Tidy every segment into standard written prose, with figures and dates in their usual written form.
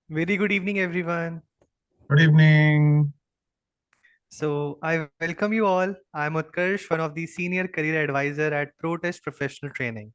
Very good evening, everyone. Good evening. So, I welcome you all. I'm Utkarsh, one of the senior career advisor at Protest Professional Training.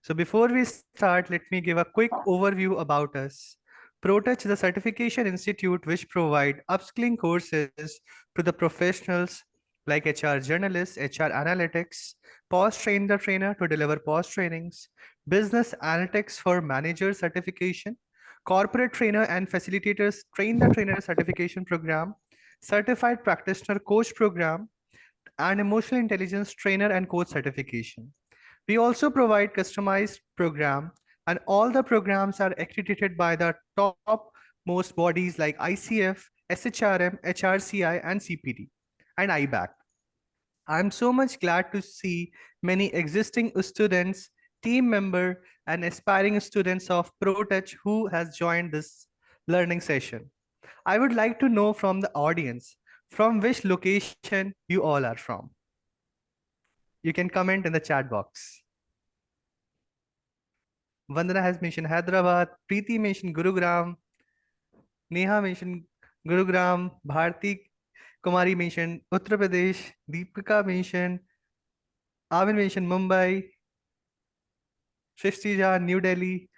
So, before we start, let me give a quick overview about us. ProTouch is a certification institute which provide upskilling courses to the professionals like HR journalists, HR analytics, POS train the trainer to deliver POS trainings, business analytics for manager certification, corporate trainer and facilitators train the trainer certification program, certified practitioner coach program, and emotional intelligence trainer and coach certification. We also provide customized program, and all the programs are accredited by the top most bodies like ICF, SHRM, HRCI, and CPD, and IBAC. I'm so much glad to see many existing students, team member, and aspiring students of ProTouch who has joined this learning session. I would like to know from the audience from which location you all are from. You can comment in the chat box. Vandana has mentioned Hyderabad, Preeti mentioned Gurugram, Neha mentioned Gurugram, Bharti Kumari mentioned Uttar Pradesh, Deepika mentioned, Avin mentioned Mumbai, Shristija, New Delhi.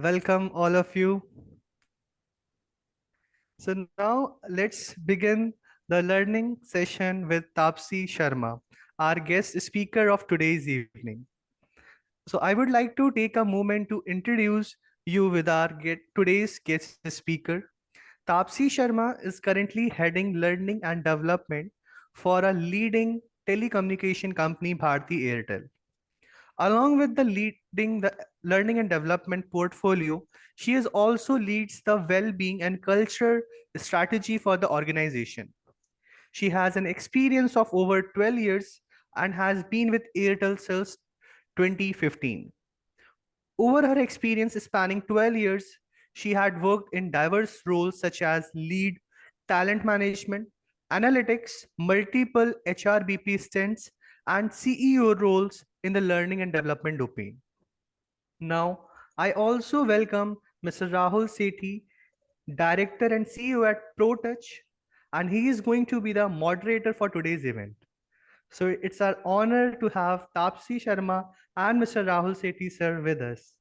Welcome all of you. So now let's begin the learning session with Tapsi Sharma, our guest speaker of today's evening. So I would like to take a moment to introduce you with our today's guest speaker. Tapsi Sharma is currently heading learning and development for a leading telecommunication company, Bharti Airtel. Along with the leading the learning and development portfolio, she is also leads the well-being and culture strategy for the organization. She has an experience of over 12 years and has been with Airtel since 2015. Over her experience spanning 12 years, she had worked in diverse roles such as lead, talent management, analytics, multiple HRBP stints, and CEO roles in the learning and development domain. Now, I also welcome Mr. Rahul Sethi, Director and CEO at ProTouch, and he is going to be the moderator for today's event. So it's our honor to have Tapsi Sharma and Mr. Rahul Sethi sir with us.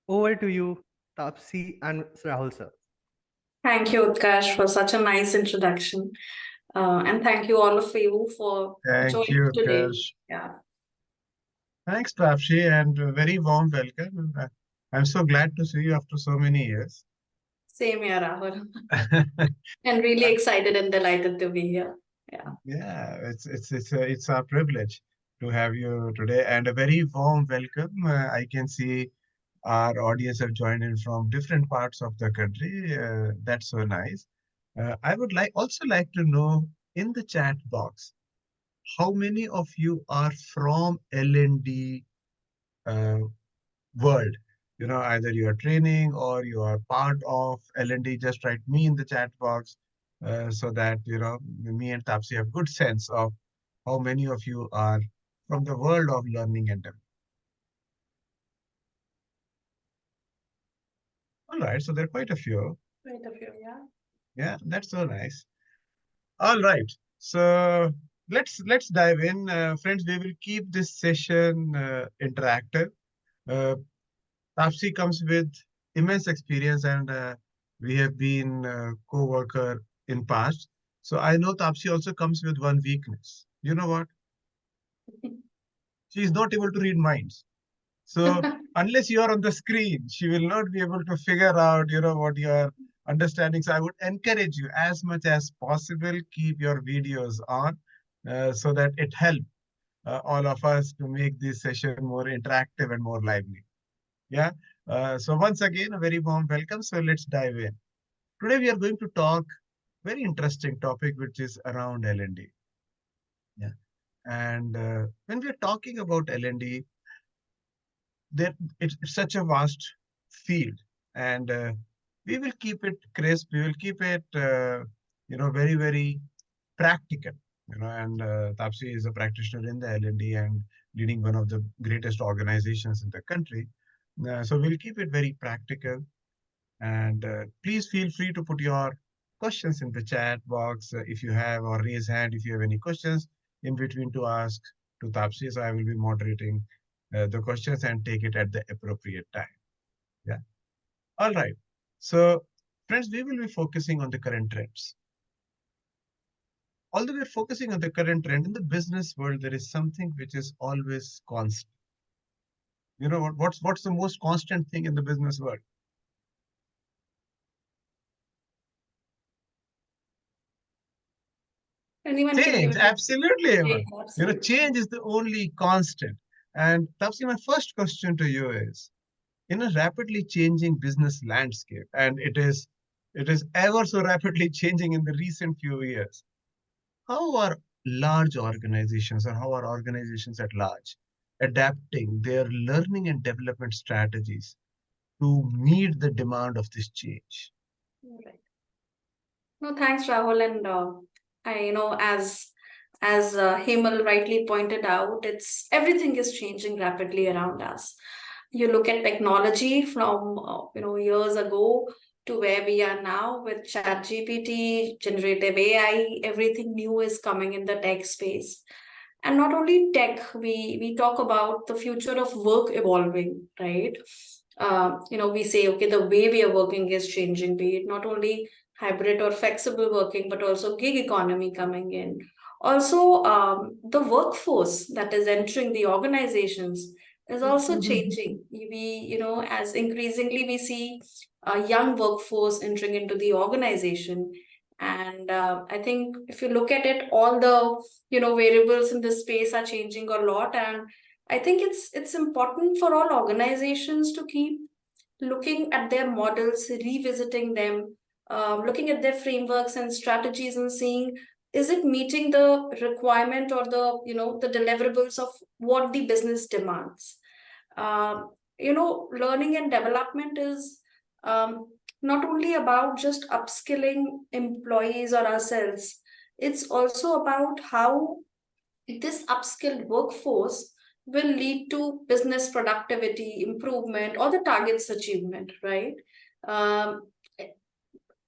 Over to you, Tapsi and Rahul sir. Thank you, Utkarsh, for such a nice introduction. And thank you all of you for Thank joining you, today. Utkarsh. Yeah, Thanks, Prapshi, and a very warm welcome. I'm so glad to see you after so many years. same here, Rahul. And really excited and delighted to be here. Yeah. Yeah, it's our privilege to have you today, and a very warm welcome. I can see our audience have joined in from different parts of the country. That's so nice. I would like to know in the chat box how many of you are from L&D world. Either you are training or you are part of L&D. Just write me in the chat box so that me and Tapsi have good sense of how many of you are from the world of learning and development. All right, so there are quite a few. Quite a few, yeah. Yeah, that's so nice. All right, so let's dive in, friends. We will keep this session interactive. Uh, Tapsi comes with immense experience, and we have been co-worker in past. So I know Tapsi also comes with one weakness. You know what? She is not able to read minds. So unless you are on the screen, she will not be able to figure out, what you are understanding. So I would encourage you as much as possible, keep your videos on so that it helps all of us to make this session more interactive and more lively. Yeah. So once again, a very warm welcome. So let's dive in. Today we are going to talk very interesting topic, which is around L&D. Yeah. And when we are talking about L&D, that it's such a vast field, and we will keep it crisp. We will keep it, very, very practical. And Tapsi is a practitioner in the L&D and leading one of the greatest organizations in the country. So we'll keep it very practical. And please feel free to put your questions in the chat box if you have, or raise hand if you have any questions in between to ask to Tapsi. So I will be moderating the questions and take it at the appropriate time. Yeah. All right. So, friends, we will be focusing on the current trends. Although we're focusing on the current trend in the business world, there is something which is always constant. You know what's the most constant thing in the business world? Anyone can give Change, it. absolutely, Yeah, Evan. You know, absolutely. change is the only constant. And Tapsi, my first question to you is, in a rapidly changing business landscape, and it is ever so rapidly changing in the recent few years, how are large organizations, or how are organizations at large adapting their learning and development strategies to meet the demand of this change? Right. No, thanks, Rahul. And as Hemal rightly pointed out, it's everything is changing rapidly around us. You look at technology from years ago to where we are now with Chat GPT, generative AI. Everything new is coming in the tech space. And not only tech, we talk about the future of work evolving, right? We say, okay, the way we are working is changing, be it not only hybrid or flexible working, but also gig economy coming in. Also, the workforce that is entering the organizations is also changing. As increasingly we see a young workforce entering into the organization. And I think if you look at it, all the variables in this space are changing a lot. And I think it's important for all organizations to keep looking at their models, revisiting them, looking at their frameworks and strategies, and seeing, is it meeting the requirement or the deliverables of what the business demands. Learning and development is not only about just upskilling employees or ourselves. It's also about how this upskilled workforce will lead to business productivity improvement or the targets achievement, right? um,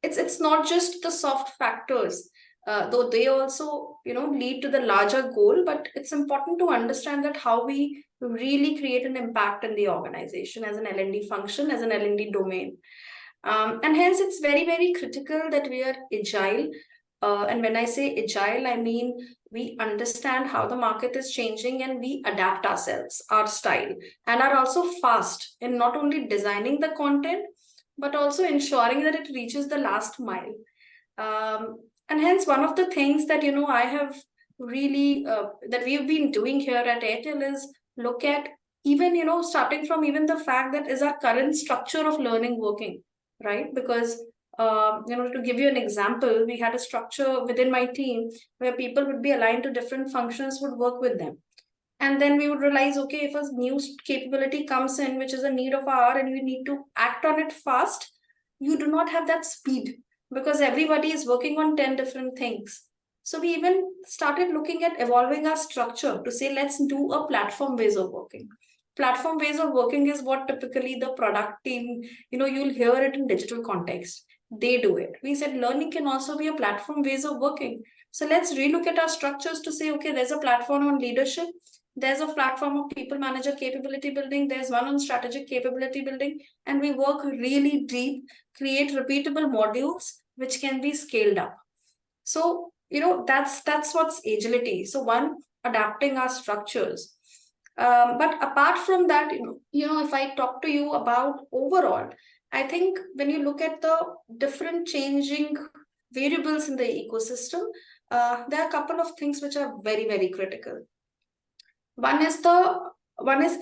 it's not just the soft factors, though they also lead to the larger goal, but it's important to understand that how we really create an impact in the organization as an L&D function, as an L&D domain. And hence, it's very, very critical that we are agile. And when I say agile, I mean we understand how the market is changing and we adapt ourselves, our style, and are also fast in not only designing the content, but also ensuring that it reaches the last mile. And hence, one of the things that I have really that we've been doing here at Airtel is look at, even starting from even the fact that is our current structure of learning working, right? Because to give you an example, we had a structure within my team where people would be aligned to different functions, would work with them. And then we would realize, okay, if a new capability comes in, which is a need of our, and we need to act on it fast, you do not have that speed because everybody is working on 10 different things. So we even started looking at evolving our structure to say, let's do a platform ways of working. Platform ways of working is what typically the product team, you'll hear it in digital context. They do it. We said learning can also be a platform ways of working. So let's relook at our structures to say, okay, there's a platform on leadership, there's a platform of people manager capability building, there's one on strategic capability building, and we work really deep, create repeatable modules which can be scaled up. So that's what's agility. So one, adapting our structures. But apart from that, if I talk to you about overall, I think when you look at the different changing variables in the ecosystem, there are a couple of things which are very, very critical. One is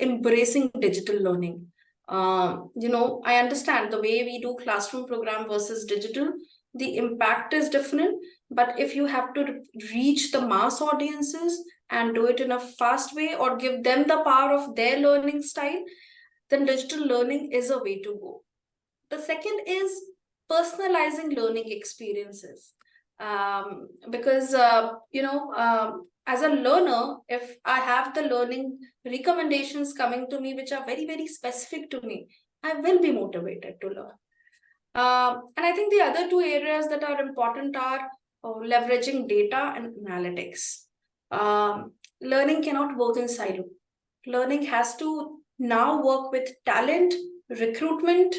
embracing digital learning. I understand the way we do classroom program versus digital, the impact is different. But if you have to reach the mass audiences and do it in a fast way or give them the power of their learning style, then digital learning is a way to go. The second is personalizing learning experiences. Because, as a learner, if I have the learning recommendations coming to me, which are very, very specific to me, I will be motivated to learn. And I think the other two areas that are important are leveraging data and analytics. Learning cannot work in silo. Learning has to now work with talent, recruitment,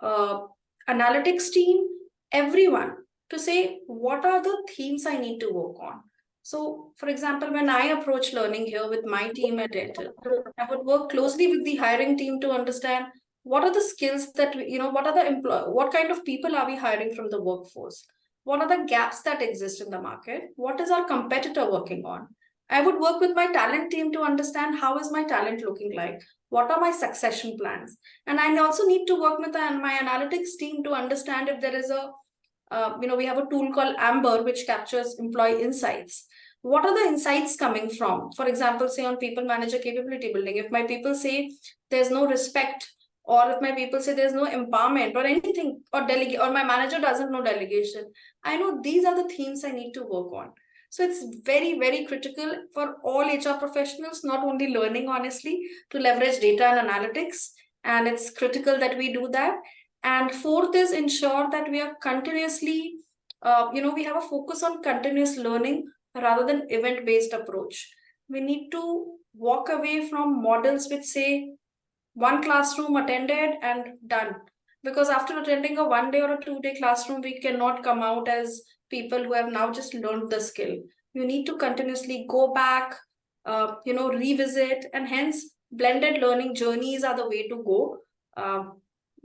uh, analytics team, everyone to say what are the themes I need to work on. So, for example, when I approach learning here with my team at Airtel, I would work closely with the hiring team to understand what are the skills that what are the what kind of people are we hiring from the workforce, what are the gaps that exist in the market, what is our competitor working on. I would work with my talent team to understand how is my talent looking like, what are my succession plans, and I also need to work with my analytics team to understand if there is a we have a tool called Amber, which captures employee insights. What are the insights coming from? For example, say on people manager capability building, if my people say there's no respect, or if my people say there's no empowerment or anything, or delegate, or my manager doesn't know delegation, I know these are the themes I need to work on. So it's very, very critical for all HR professionals, not only learning, honestly, to leverage data and analytics. And it's critical that we do that. And fourth is ensure that we are continuously, we have a focus on continuous learning rather than event based approach. We need to walk away from models which say one classroom attended and done. Because after attending a 1 day or a 2 day classroom, we cannot come out as people who have now just learned the skill. You need to continuously go back, revisit, and hence blended learning journeys are the way to go.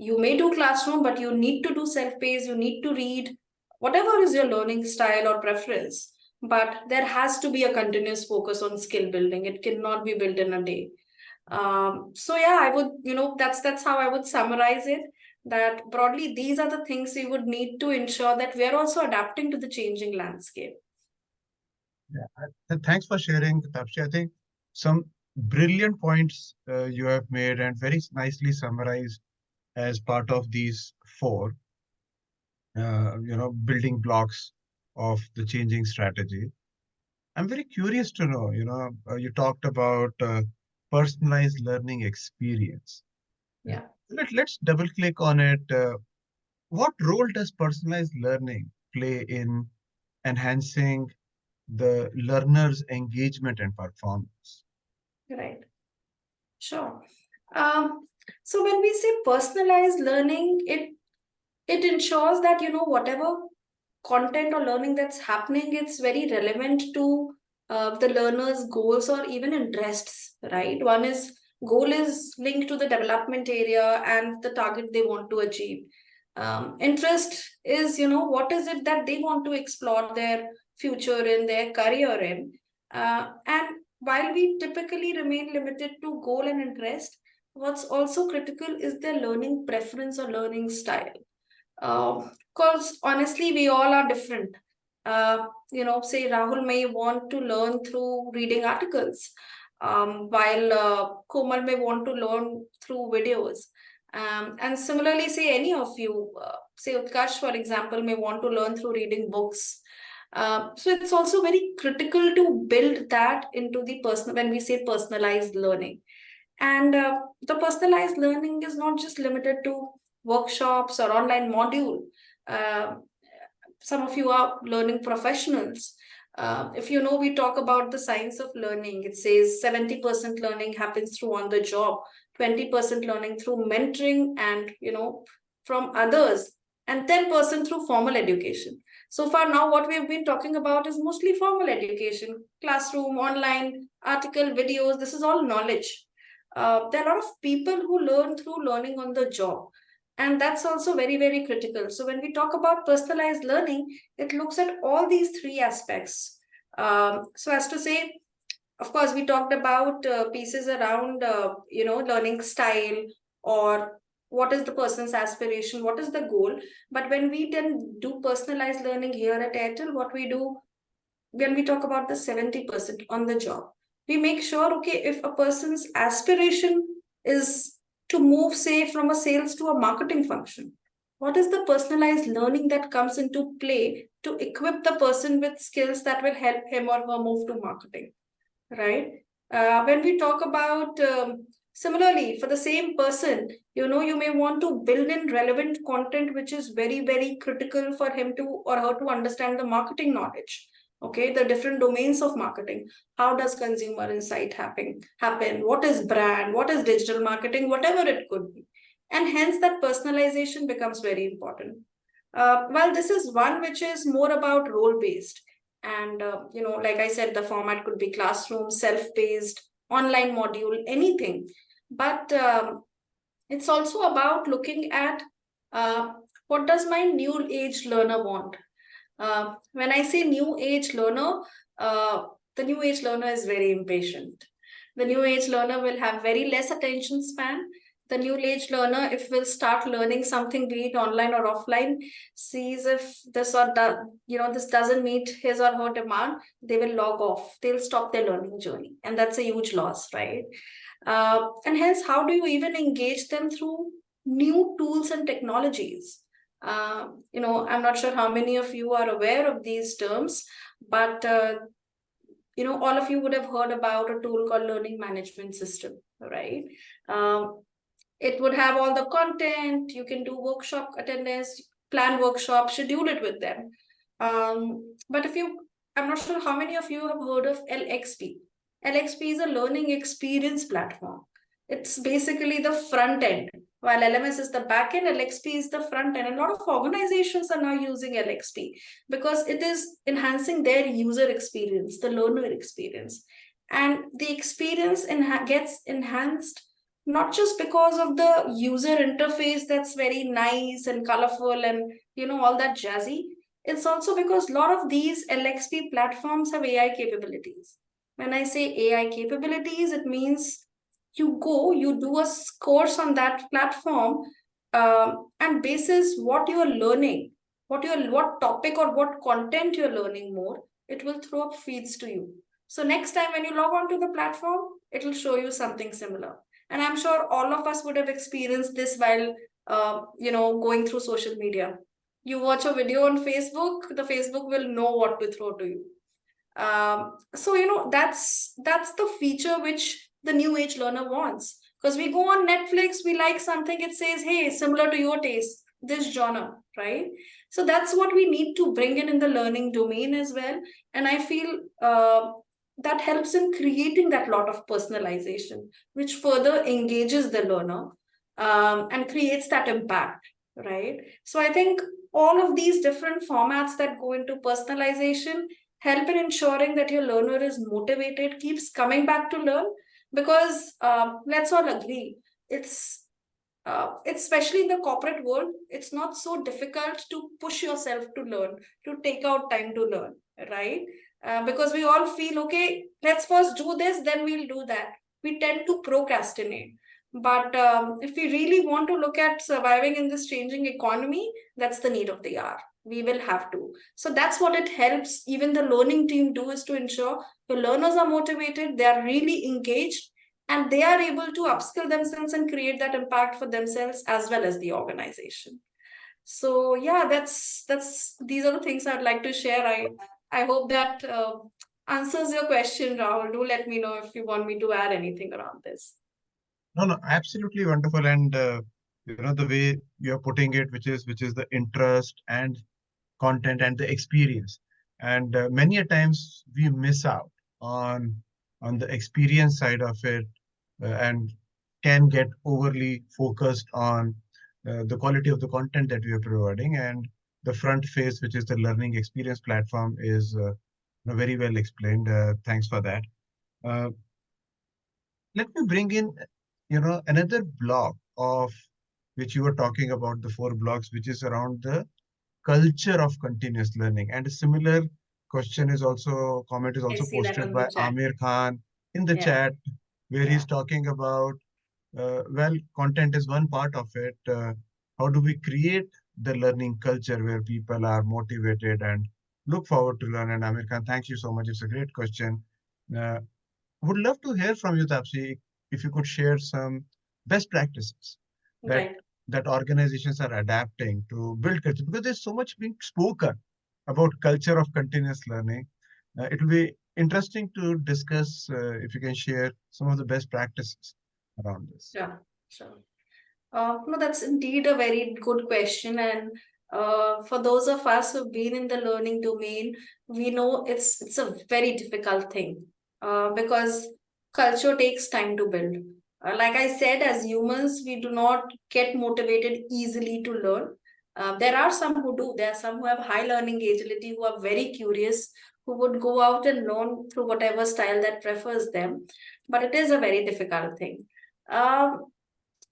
You may do classroom, but you need to do self-paced, you need to read, whatever is your learning style or preference. But there has to be a continuous focus on skill building. It cannot be built in a day. So yeah, I would, that's how I would summarize it. That broadly, these are the things we would need to ensure that we are also adapting to the changing landscape. Yeah, thanks for sharing, Tapshi. I think some brilliant points you have made and very nicely summarized as part of these four, building blocks of the changing strategy. I'm very curious to know, you talked about personalized learning experience. Yeah. Let's double click on it. What role does personalized learning play in enhancing the learner's engagement and performance? Right. Sure. Um, so when we say personalized learning, it ensures that whatever content or learning that's happening, it's very relevant to the learner's goals or even interests, right? One is goal is linked to the development area and the target they want to achieve. Interest is what is it that they want to explore their future in, their career in. And while we typically remain limited to goal and interest, what's also critical is their learning preference or learning style. Because honestly, we all are different. Say Rahul may want to learn through reading articles, while Komal may want to learn through videos. And similarly, say any of you, say Utkarsh, for example, may want to learn through reading books. So it's also very critical to build that into the personal, when we say personalized learning. And the personalized learning is not just limited to workshops or online module. Uh, some of you are learning professionals. If we talk about the science of learning, it says 70% learning happens through on the job, 20% learning through mentoring and, from others, and 10% through formal education. So far now, what we've been talking about is mostly formal education, classroom, online, article, videos. This is all knowledge. There are a lot of people who learn through learning on the job, and that's also very, very critical. So when we talk about personalized learning, it looks at all these three aspects. So as to say, of course, we talked about pieces around learning style, or what is the person's aspiration, what is the goal. But when we then do personalized learning here at Airtel, what we do when we talk about the 70% on the job, we make sure, okay, if a person's aspiration is to move, say, from a sales to a marketing function, what is the personalized learning that comes into play to equip the person with skills that will help him or her move to marketing, right? When we talk about Similarly, for the same person, you may want to build in relevant content which is very, very critical for him to or her to understand the marketing knowledge. Okay, the different domains of marketing. How does consumer insight happen? What is brand? What is digital marketing? Whatever it could be. And hence that personalization becomes very important. While this is one which is more about role based, and like I said, the format could be classroom, self paced, online module, anything. But it's also about looking at uh, what does my new age learner want. When I say new age learner, uh, the new age learner is very impatient. The new age learner will have very less attention span. The new age learner, if will start learning something, be it online or offline, sees if this or that, this doesn't meet his or her demand, they will log off. They'll stop their learning journey, and that's a huge loss, right? And hence, how do you even engage them through new tools and technologies? I'm not sure how many of you are aware of these terms, but all of you would have heard about a tool called learning management system, right? Um, it would have all the content. You can do workshop attendance, plan workshop, schedule it with them. But I'm not sure how many of you have heard of LXP. LXP is a learning experience platform. It's basically the front end. While LMS is the back end, LXP is the front end. And a lot of organizations are now using LXP because it is enhancing their user experience, the learner experience. And the experience gets enhanced not just because of the user interface that's very nice and colorful and all that jazzy. It's also because a lot of these LXP platforms have AI capabilities. When I say AI capabilities, it means you do a course on that platform, and basis what you're learning, what topic or what content you're learning more, it will throw up feeds to you. So next time when you log on to the platform, it will show you something similar. And I'm sure all of us would have experienced this while going through social media. You watch a video on Facebook, the Facebook will know what to throw to you. So that's the feature which the new age learner wants. Because we go on Netflix, we like something, it says, hey, similar to your taste, this genre, right? So that's what we need to bring in the learning domain as well. And I feel that helps in creating that lot of personalization, which further engages the learner, and creates that impact, right? So I think all of these different formats that go into personalization help in ensuring that your learner is motivated, keeps coming back to learn. Because let's all agree, it's especially in the corporate world, it's not so difficult to push yourself to learn, to take out time to learn, right? Because we all feel, okay, let's first do this, then we'll do that. We tend to procrastinate. But if we really want to look at surviving in this changing economy, that's the need of the hour. We will have to. So that's what it helps even the learning team do, is to ensure the learners are motivated, they are really engaged, and they are able to upskill themselves and create that impact for themselves as well as the organization. So yeah, that's these are the things I'd like to share. I hope that answers your question, Rahul. Do let me know if you want me to add anything around this. No, no, absolutely wonderful. And the way you're putting it, which is the interest and content and the experience. And many a times we miss out on the experience side of it, and can get overly focused on the quality of the content that we are providing. And the front face, which is the learning experience platform, is very well explained. Thanks for that. Uh, Let me bring in, another block of which you were talking about, the four blocks, which is around the culture of continuous learning. And a similar comment is I also see that posted on the by chat. Amir Khan in the Yeah, chat, where yeah, he's talking about, well, content is one part of it. How do we create the learning culture where people are motivated and look forward to learn? And Amir Khan, thank you so much. It's a great question. Uh, would love to hear from you, Tapsi, if you could share some best practices that right. organizations are adapting to build culture, because there's so much being spoken about culture of continuous learning. It will be interesting to discuss if you can share some of the best practices around this? Yeah, sure. No, that's indeed a very good question. And for those of us who've been in the learning domain, we know it's a very difficult thing because culture takes time to build. Like I said, as humans, we do not get motivated easily to learn. There are some who do. There are some who have high learning agility, who are very curious, who would go out and learn through whatever style that prefers them. But it is a very difficult thing. Um,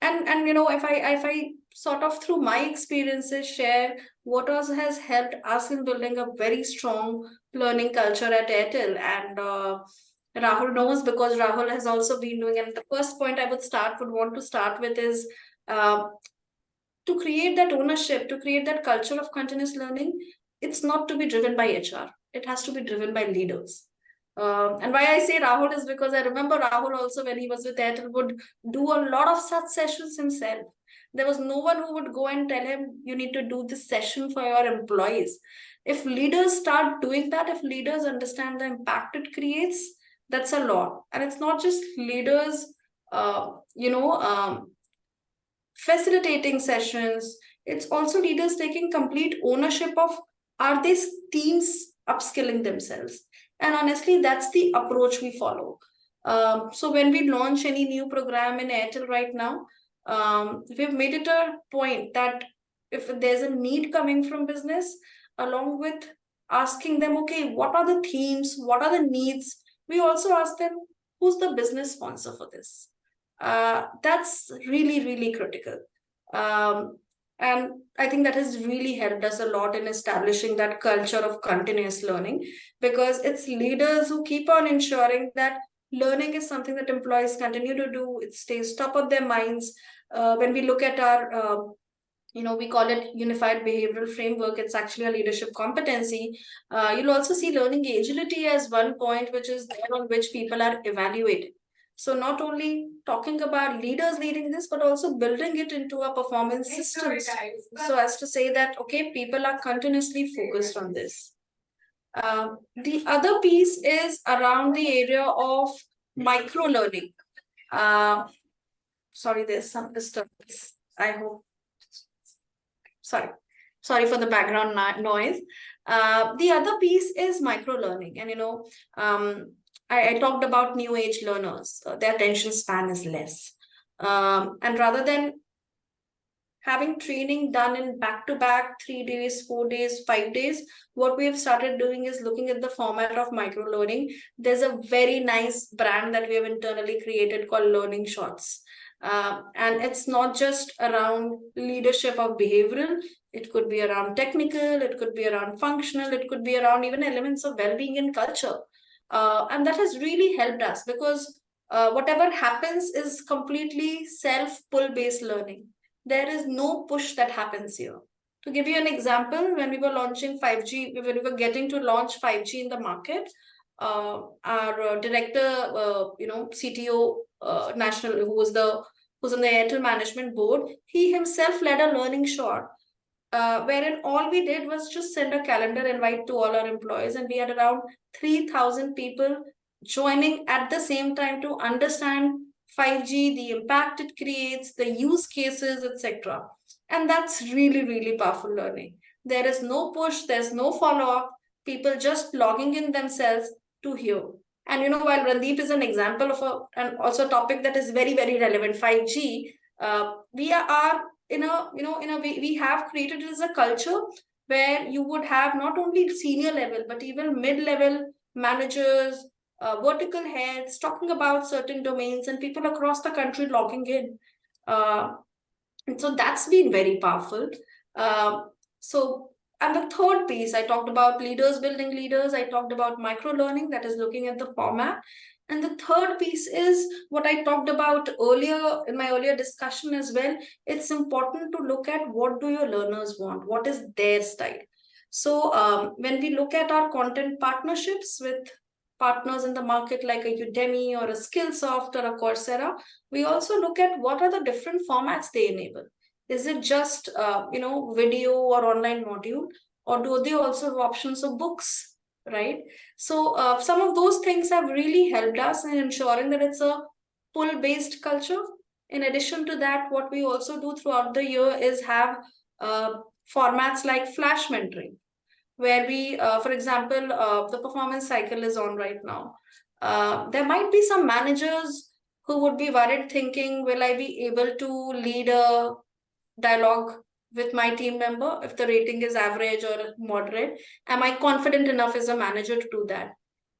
and if I sort of through my experiences share what else has helped us in building a very strong learning culture at Airtel, and Rahul knows because Rahul has also been doing it. The first point I would want to start with is uh, to create that ownership, to create that culture of continuous learning. It's not to be driven by HR, it has to be driven by leaders. And why I say Rahul is because I remember Rahul also, when he was with Airtel, would do a lot of such sessions himself. There was no one who would go and tell him, you need to do this session for your employees. If leaders start doing that, if leaders understand the impact it creates, that's a lot. And it's not just leaders, uh, you know, um, facilitating sessions. It's also leaders taking complete ownership of, are these teams upskilling themselves? And honestly, that's the approach we follow. So when we launch any new program in Airtel right now, we've made it a point that if there's a need coming from business, along with asking them, okay, what are the themes, what are the needs, we also ask them, who's the business sponsor for this? That's really, really critical. Um, and I think that has really helped us a lot in establishing that culture of continuous learning, because it's leaders who keep on ensuring that learning is something that employees continue to do. It stays top of their minds. When we look at our we call it unified behavioral framework, it's actually a leadership competency. You'll also see learning agility as one point which is there on which people are evaluated. So not only talking about leaders leading this, but also building it into a performance system, so as to say that okay, people are continuously focused on this. The other piece is around the area of micro learning. uh, Sorry, there's some disturbance, I hope. Sorry for the background noise. The other piece is micro learning, and I talked about new age learners. Their attention span is less, and rather than having training done in back to back 3 days, 4 days, 5 days, what we have started doing is looking at the format of micro learning. There's a very nice brand that we have internally created called Learning Shots. And it's not just around leadership of behavioral, it could be around technical, it could be around functional, it could be around even elements of well-being and culture. And that has really helped us because whatever happens is completely self pull based learning. There is no push that happens here. To give you an example, when we were launching 5G, when we were getting to launch 5G in the market, our director, CTO, national, who's on the Airtel management board, he himself led a learning shot, wherein all we did was just send a calendar invite to all our employees, and we had around 3,000 people joining at the same time to understand 5G, the impact it creates, the use cases, etc. And that's really, really powerful learning. There is no push, there's no follow up, people just logging in themselves to hear. And while Randeep is an example of and also a topic that is very, very relevant, 5G, we are in a way we have created it as a culture where you would have not only senior level but even mid level managers, vertical heads talking about certain domains, and people across the country logging in. And so that's been very powerful. So, and the third piece, I talked about leaders building leaders. I talked about micro learning, that is looking at the format. And the third piece is what I talked about earlier in my earlier discussion as well. It's important to look at what do your learners want? What is their style? So when we look at our content partnerships with partners in the market like a Udemy or a Skillsoft or a Coursera, we also look at what are the different formats they enable. Is it just video or online module, or do they also have options of books, right? So some of those things have really helped us in ensuring that it's a pull based culture. In addition to that, what we also do throughout the year is have uh, formats like flash mentoring, where we, for example, the performance cycle is on right now. There might be some managers who would be worried, thinking, will I be able to lead a dialogue with my team member if the rating is average or moderate? Am I confident enough as a manager to do that?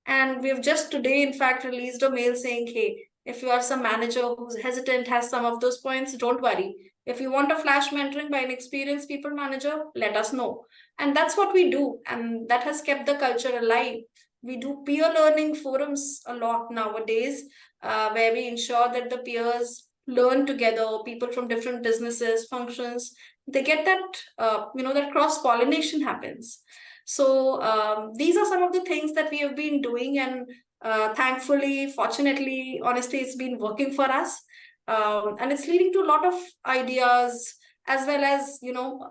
And we've just today, in fact, released a mail saying, hey, if you are some manager who's hesitant, has some of those points, don't worry. If you want a flash mentoring by an experienced people manager, let us know. And that's what we do. And that has kept the culture alive. We do peer learning forums a lot nowadays, where we ensure that the peers learn together, people from different businesses, functions, they get that, that cross pollination happens. So these are some of the things that we have been doing, and thankfully, fortunately, honestly, it's been working for us, and it's leading to a lot of ideas, as well as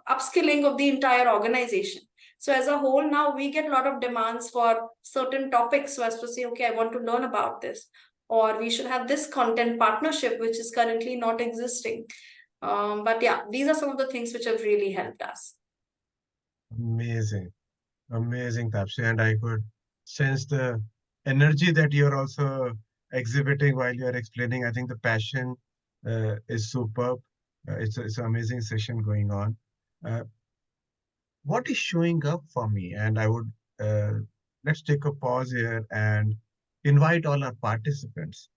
upskilling of the entire organization. So as a whole, now we get a lot of demands for certain topics, so as to say, okay, I want to learn about this, or we should have this content partnership, which is currently not existing. But yeah, these are some of the things which have really helped us. Amazing. Amazing, Tapsi. And I could sense the energy that you're also exhibiting while you're explaining. I think the passion is superb. It's an amazing session going on. Uh, what is showing up for me? And I would let's take a pause here and invite all our participants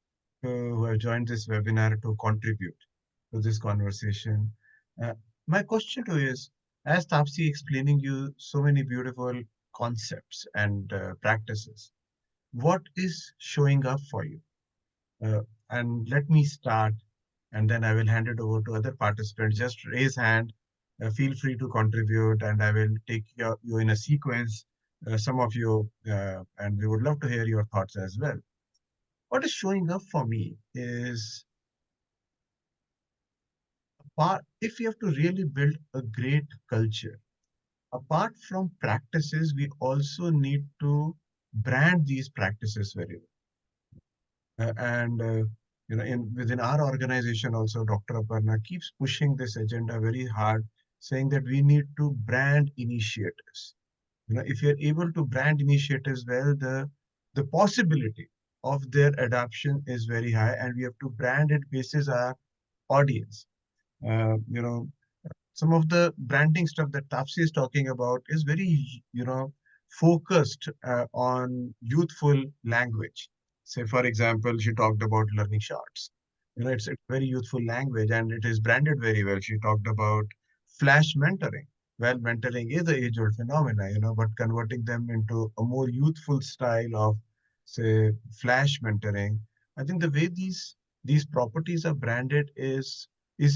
who have joined this webinar to contribute to this conversation. Uh, my question to you is, as Tapsi explaining you so many beautiful concepts and practices, what is showing up for you? Uh, and let me start, and then I will hand it over to other participants. Just raise hand, feel free to contribute, and I will take you in a sequence, some of you, and we would love to hear your thoughts as well. What is showing up for me is if you have to really build a great culture, apart from practices, we also need to brand these practices very well. And in within our organization also, Dr. Aparna keeps pushing this agenda very hard, saying that we need to brand initiatives. If you're able to brand initiatives well, the possibility of their adoption is very high, and we have to brand it basis our audience. Uh, you know, some of the branding stuff that Tapsi is talking about is very, focused on youthful language. Say, for example, she talked about learning shorts. It's a very youthful language and it is branded very well. She talked about flash mentoring. Well, mentoring is a age-old phenomena, but converting them into a more youthful style of, say, flash mentoring. I think the way these properties are branded is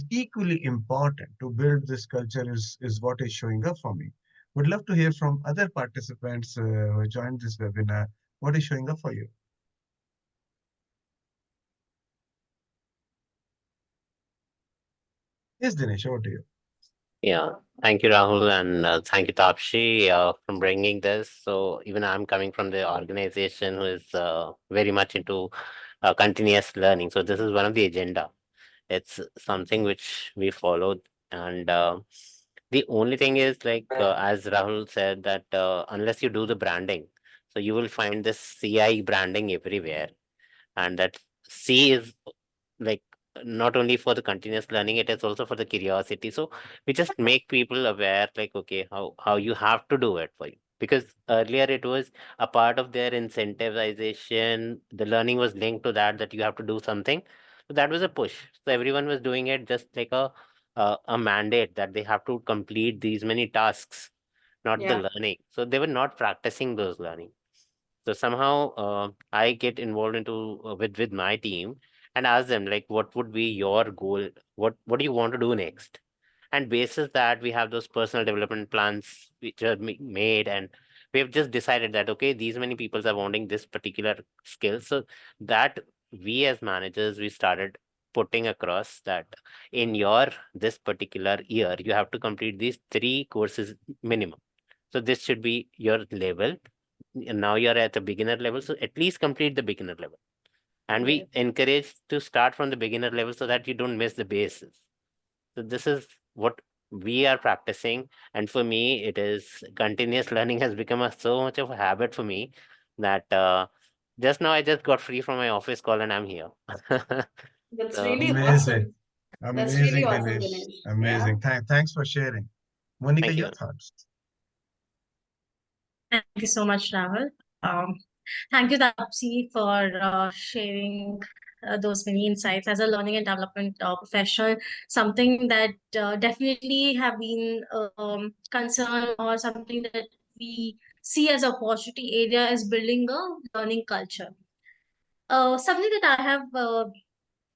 equally important to build this culture is what is showing up for me. Would love to hear from other participants who joined this webinar. What is showing up for you? Yes, Dinesh, over to you. Yeah, thank you, Rahul, and thank you, Tapshi, for bringing this. So even I'm coming from the organization who is very much into continuous learning. So this is one of the agenda. It's something which we followed, and the only thing is like as Rahul said that unless you do the branding, so you will find this CI branding everywhere, and that C is like not only for the continuous learning, it is also for the curiosity. So we just make people aware like okay how you have to do it for you, because earlier it was a part of their incentivization, the learning was linked to that you have to do something. So that was a push, so everyone was doing it just like a mandate that they have to complete these many tasks, not the Yeah. learning. So they were not practicing those learning. So somehow I get involved into with my team and ask them like, what would be your goal? What do you want to do next? And basis that we have those personal development plans which are made, and we have just decided that okay, these many people are wanting this particular skill. So that we as managers we started putting across that in your this particular year you have to complete these three courses minimum. So this should be your level, and now you're at the beginner level, so at least complete the beginner level. And we encourage to start from the beginner level so that you don't miss the bases. So this is what we are practicing. And for me, it is continuous learning has become so much of a habit for me that just now I just got free from my office call and I'm here. That's So really Amazing. awesome. That's really Amazing, awesome, Dinesh. Dinesh. Yeah. Amazing. Thanks for sharing. Monica, thank your you. thoughts? Thank you so much, Rahul. Um, Thank you, Tapsi, for sharing those many insights as a learning and development professional. Something that definitely have been concern or something that we see as a opportunity area is building a learning culture. Something that I have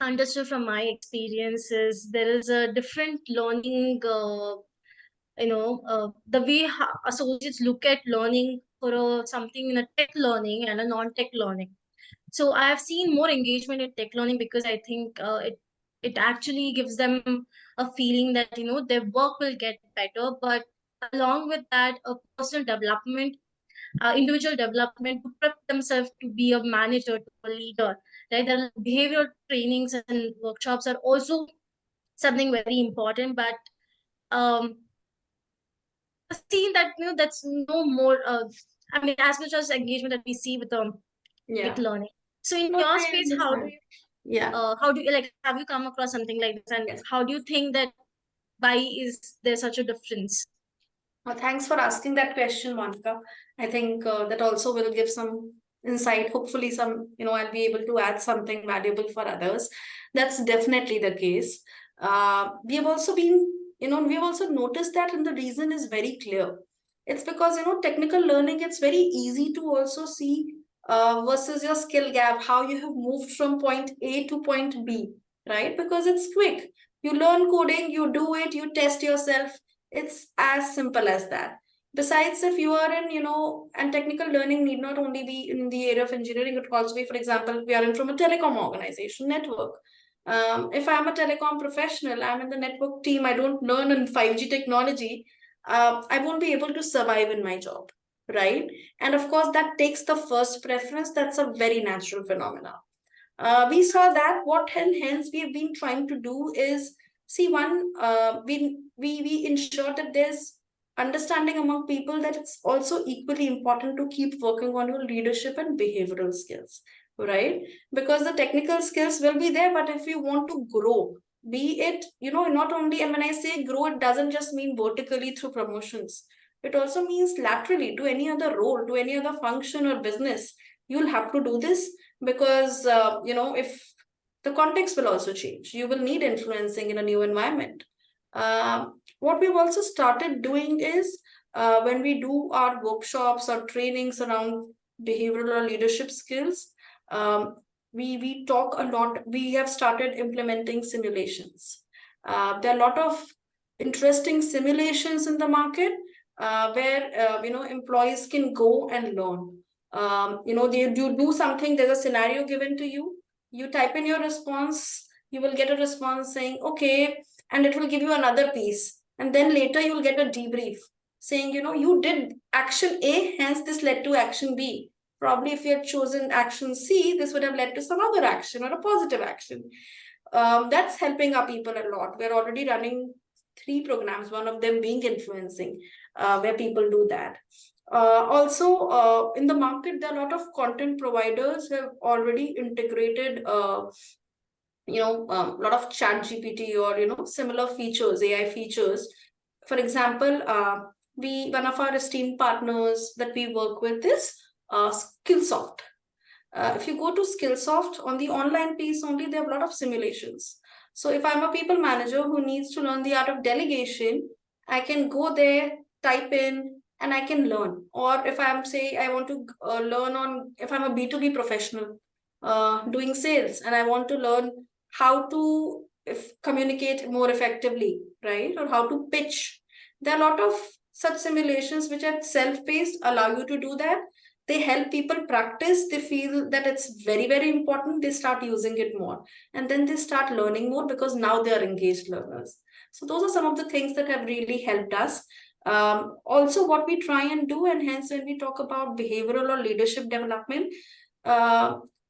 understood from my experience is there is a different learning. The way associates look at learning for something in a tech learning and a non-tech learning. So I have seen more engagement in tech learning because I think it actually gives them a feeling that their work will get better, but along with that, a personal development, individual development to prep themselves to be a manager, to a leader. Right, the behavioral trainings and workshops are also something very important, but um, I've seen that that's no more. I mean, as much as engagement that we see with Yeah. learning. So in No, your I space, understand. Yeah. how do you like? Have you come across something like this, and Yes. how do you think that why is there such a difference? Well, thanks for asking that question, Monica. I think that also will give some insight. Hopefully, I'll be able to add something valuable for others. That's definitely the case. We have also we've also noticed that, and the reason is very clear. It's because, technical learning, it's very easy to also see versus your skill gap, how you have moved from point A to point B, right? Because it's quick. You learn coding, you do it, you test yourself, it's as simple as that. Besides, if you are in, and technical learning need not only be in the area of engineering, it could also be, for example, we are in from a telecom organization network. If I'm a telecom professional, I'm in the network team, I don't learn in 5G technology, I won't be able to survive in my job, right? And of course, that takes the first preference. That's a very natural phenomenon. We saw that what hence we have been trying to do is see one we ensure that there's understanding among people that it's also equally important to keep working on your leadership and behavioral skills, right? Because the technical skills will be there, but if you want to grow, be it not only, and when I say grow, it doesn't just mean vertically through promotions, it also means laterally to any other role, to any other function or business. You'll have to do this because if the context will also change, you will need influencing in a new environment. What we've also started doing is when we do our workshops or trainings around behavioral or leadership skills, we talk a lot. We have started implementing simulations. There are a lot of interesting simulations in the market where employees can go and learn. You do something, there's a scenario given to you, you type in your response, you will get a response saying okay, and it will give you another piece, and then later you'll get a debrief saying, you did action A, hence this led to action B. Probably if you had chosen action C, this would have led to some other action or a positive action. That's helping our people a lot. We're already running 3 programs, one of them being influencing, where people do that. Also, in the market, there are a lot of content providers who have already integrated, a lot of chat GPT or, similar features, AI features. For example, one of our esteemed partners that we work with is Skillsoft. If you go to Skillsoft on the online piece only, they have a lot of simulations. So if I'm a people manager who needs to learn the art of delegation, I can go there, type in, and I can learn. Or if I'm say I want to learn on, if I'm a B2B professional doing sales and I want to learn how to communicate more effectively, right? Or how to pitch. There are a lot of such simulations which are self-paced, allow you to do that. They help people practice, they feel that it's very, very important, they start using it more, and then they start learning more because now they are engaged learners. So those are some of the things that have really helped us. Also, what we try and do, and hence when we talk about behavioral or leadership development,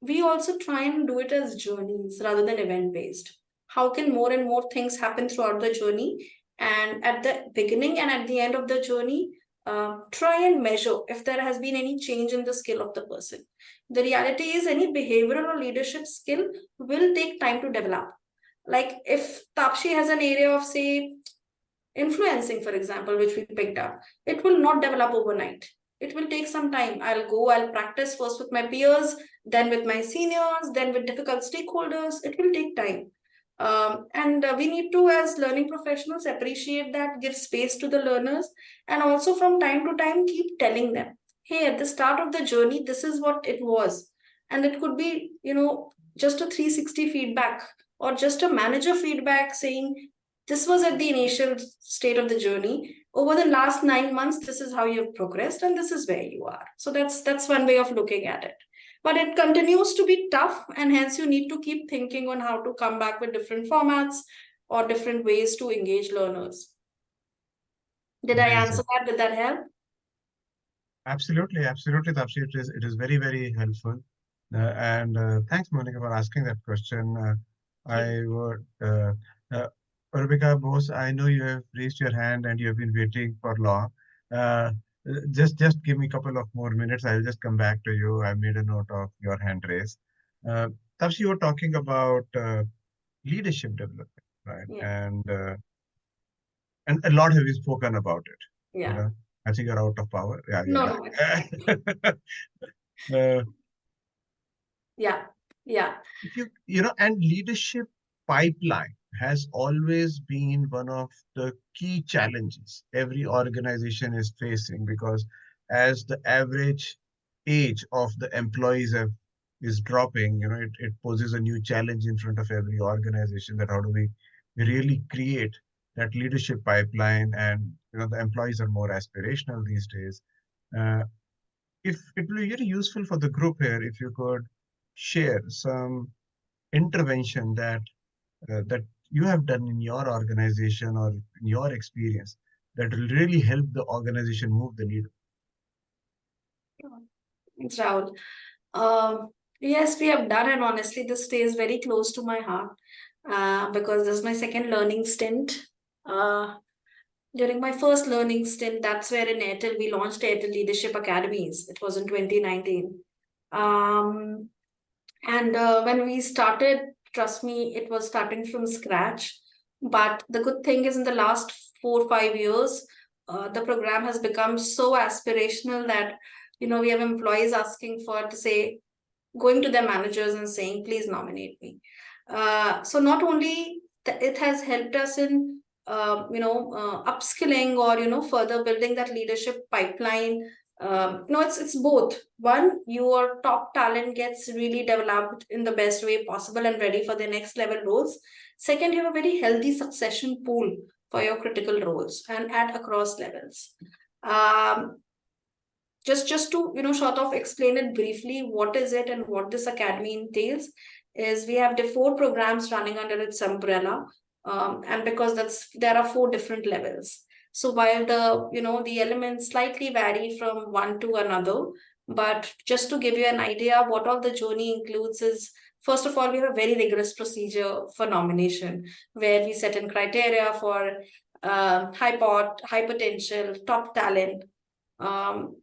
we also try and do it as journeys rather than event based. How can more and more things happen throughout the journey? And at the beginning and at the end of the journey, try and measure if there has been any change in the skill of the person. The reality is, any behavioral or leadership skill will take time to develop. Like if Tapshi has an area of, say, influencing, for example, which we picked up, it will not develop overnight. It will take some time. I'll practice first with my peers, then with my seniors, then with difficult stakeholders. It will take time. And we need to, as learning professionals, appreciate that, give space to the learners, and also from time to time keep telling them, hey, at the start of the journey, this is what it was. And it could be, just a 360 feedback or just a manager feedback saying, this was at the initial state of the journey. Over the last 9 months, this is how you've progressed, and this is where you are. So that's one way of looking at it. But it continues to be tough, and hence you need to keep thinking on how to come back with different formats or different ways to engage learners. Did I answer that? Did that help? Absolutely, absolutely, Tapshi. It is very, very helpful. And thanks, Monica, for asking that question. I would, Urvika Bose, I know you have raised your hand and you have been waiting for long. Uh, just give me a couple of more minutes. I'll just come back to you. I made a note of your hand raise. Uh, Tapshi, you were talking about leadership development, right? Yeah. And a lot have been spoken about it. You Yeah. know, I think you're out of power. Yeah, you're No, back. no. Uh, Yeah. Yeah. if and leadership pipeline has always been one of the key challenges every organization is facing, because as the average age of the employees is dropping, it poses a new challenge in front of every organization, that how do we really create that leadership pipeline. And the employees are more aspirational these days. uh, if it will be very useful for the group here if you could share some intervention that you have done in your organization or in your experience that will really help the organization move the needle. Thanks, Rahul. Yes, we have done, and honestly, this stays very close to my heart because this is my second learning stint. Uh, During my first learning stint, that's where in Airtel we launched Airtel Leadership Academies. It was in 2019. Um, and when we started, trust me, it was starting from scratch. But the good thing is, in the last 4 or 5 years, the program has become so aspirational that we have employees asking for to say, going to their managers and saying, please nominate me. So not only it has helped us in upskilling or further building that leadership pipeline. No, it's both. One, your top talent gets really developed in the best way possible and ready for the next level roles. Second, you have a very healthy succession pool for your critical roles and at across levels. um, just to sort of explain it briefly, what is it and what this academy entails is, we have the 4 programs running under its umbrella. And because there are 4 different levels, so while the elements slightly vary from one to another, but just to give you an idea, what all the journey includes is, first of all, we have a very rigorous procedure for nomination, where we set in criteria for high potential top talent. um,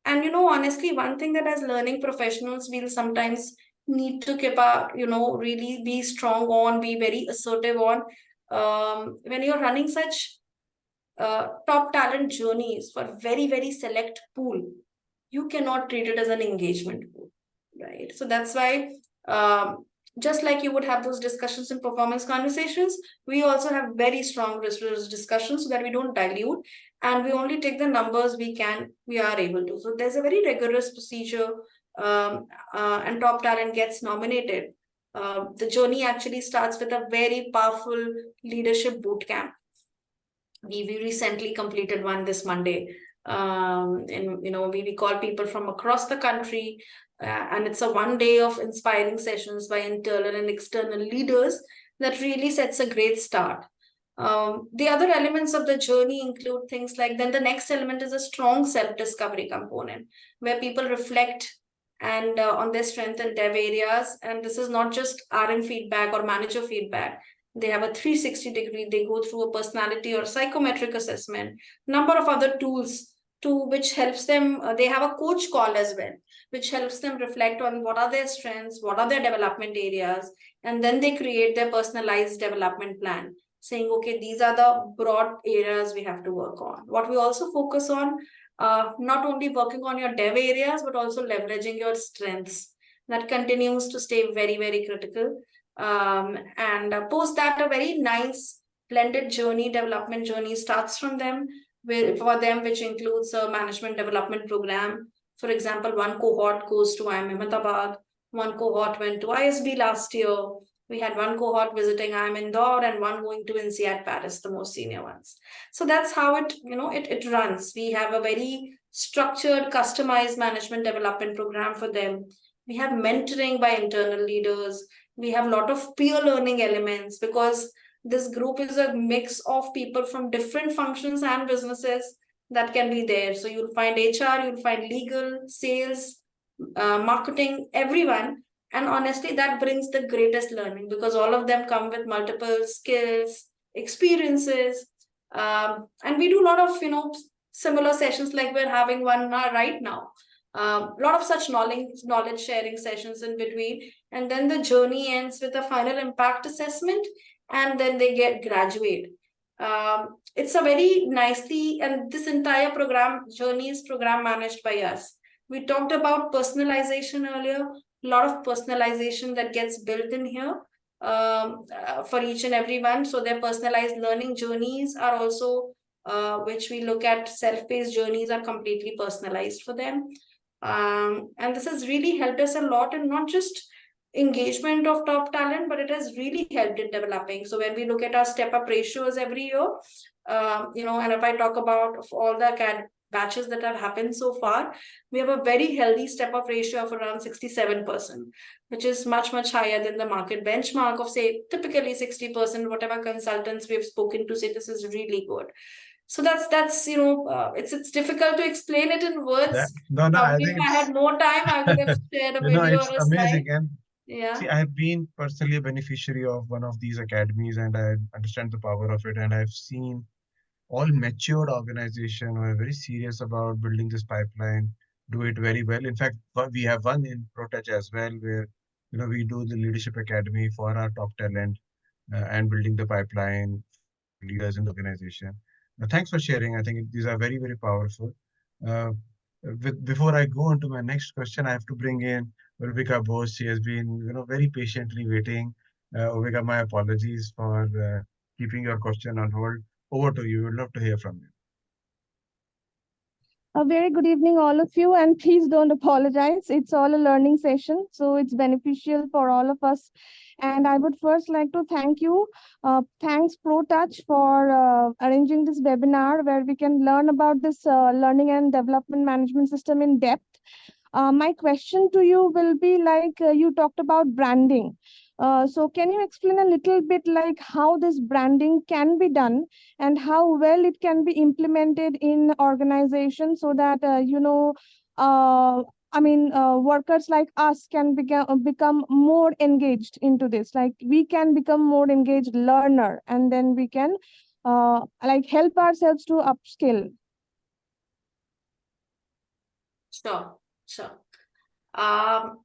and honestly, one thing that as learning professionals we'll sometimes need to keep up, really be strong on, be very assertive on, when you're running such top talent journeys for very, very select pool, you cannot treat it as an engagement pool, right? So that's why, just like you would have those discussions in performance conversations, we also have very strong research discussions so that we don't dilute, and we only take the numbers we are able to. So there's a very rigorous procedure, and top talent gets nominated. The journey actually starts with a very powerful leadership boot camp. We recently completed one this Monday. And we call people from across the country, and it's a 1 day of inspiring sessions by internal and external leaders that really sets a great start. The other elements of the journey include things like, then the next element is a strong self-discovery component, where people reflect and on their strength and dev areas. And this is not just RM feedback or manager feedback. They have a 360-degree. They go through a personality or psychometric assessment, number of other tools to which helps them. They have a coach call as well, which helps them reflect on what are their strengths, what are their development areas, and then they create their personalized development plan, saying, okay, these are the broad areas we have to work on. What we also focus on, not only working on your dev areas, but also leveraging your strengths. That continues to stay very, very critical. And post that, a very nice blended journey, development journey starts from them, for them, which includes a management development program. For example, one cohort goes to IIM Ahmedabad, one cohort went to ISB last year. We had one cohort visiting IIM Indore and one going to INSEAD Paris, the most senior ones. So that's how it runs. We have a very structured, customized management development program for them. We have mentoring by internal leaders. We have a lot of peer learning elements, because this group is a mix of people from different functions and businesses that can be there. So you'll find HR, you'll find legal, sales, marketing, everyone. And honestly, that brings the greatest learning, because all of them come with multiple skills, experiences. And we do a lot of, similar sessions like we're having one right now. A lot of such knowledge sharing sessions in between. And then the journey ends with a final impact assessment, and then they graduate. It's a very nicely, and this entire program journey is program managed by us. We talked about personalization earlier, a lot of personalization that gets built in here, for each and every one. So their personalized learning journeys are also, which we look at, self-paced journeys are completely personalized for them. And this has really helped us a lot in not just engagement of top talent, but it has really helped in developing. So when we look at our step up ratios every year, and if I talk about all the batches that have happened so far, we have a very healthy step up ratio of around 67%, which is much, much higher than the market benchmark of, say, typically 60%, whatever consultants we've spoken to say this is really good. So that's it's difficult to explain it in words. No, I Probably if think I had more time, I would have shared a video it's or a slide. amazing. And Yeah. see, I have been personally a beneficiary of one of these academies, and I understand the power of it. And I've seen all matured organization who are very serious about building this pipeline do it very well. In fact, we have one in ProTouch as well, where we do the leadership academy for our top talent, and building the pipeline for leaders in the organization. Thanks for sharing. I think these are very, very powerful. Uh, Before I go on to my next question, I have to bring in Ulvika Bose. She has been, very patiently waiting. Ulvika, my apologies for keeping your question on hold. Over to you. We'd love to hear from you. A very good evening, all of you, and please don't apologize. It's all a learning session, so it's beneficial for all of us. And I would first like to thank you. Thanks, ProTouch, for arranging this webinar where we can learn about this learning and development management system in depth. My question to you will be like you talked about branding. So can you explain a little bit like how this branding can be done and how well it can be implemented in organizations so that, workers like us can become more engaged into this. Like we can become more engaged learner, and then we can help ourselves to upskill. Sure. Um,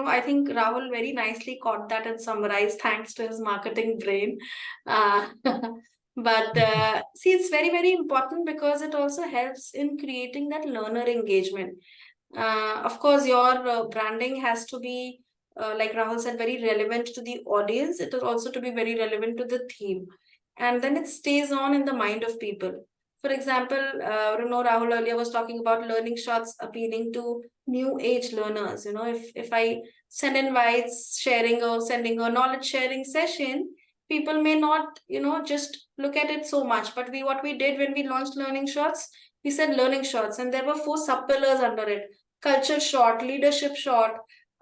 I think Rahul very nicely caught that and summarized thanks to his marketing brain. Uh, but see, it's very, very important because it also helps in creating that learner engagement. Of course, your branding has to be, like Rahul said, very relevant to the audience. It is also to be very relevant to the theme. And then it stays on in the mind of people. For example, Rahul earlier was talking about learning shots appealing to new age learners. If I send invites, sending a knowledge sharing session, people may not, just look at it so much. But what we did when we launched learning shots, we said learning shots, and there were 4 sub pillars under it: culture shot, leadership shot,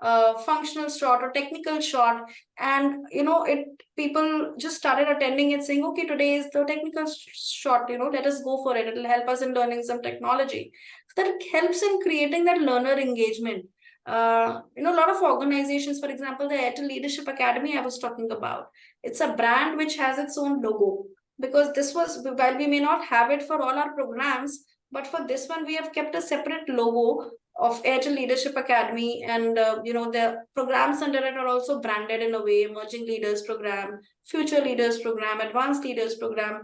functional shot or technical shot, and it people just started attending it saying, okay, today is the technical shot, let us go for it, it'll help us in learning some technology. So that helps in creating that learner engagement. A lot of organizations, for example, the Airtel Leadership Academy I was talking about, it's a brand which has its own logo, because this was, while we may not have it for all our programs, but for this one we have kept a separate logo of Airtel Leadership Academy, and the programs under it are also branded in a way: Emerging Leaders Program, Future Leaders Program, Advanced Leaders Program.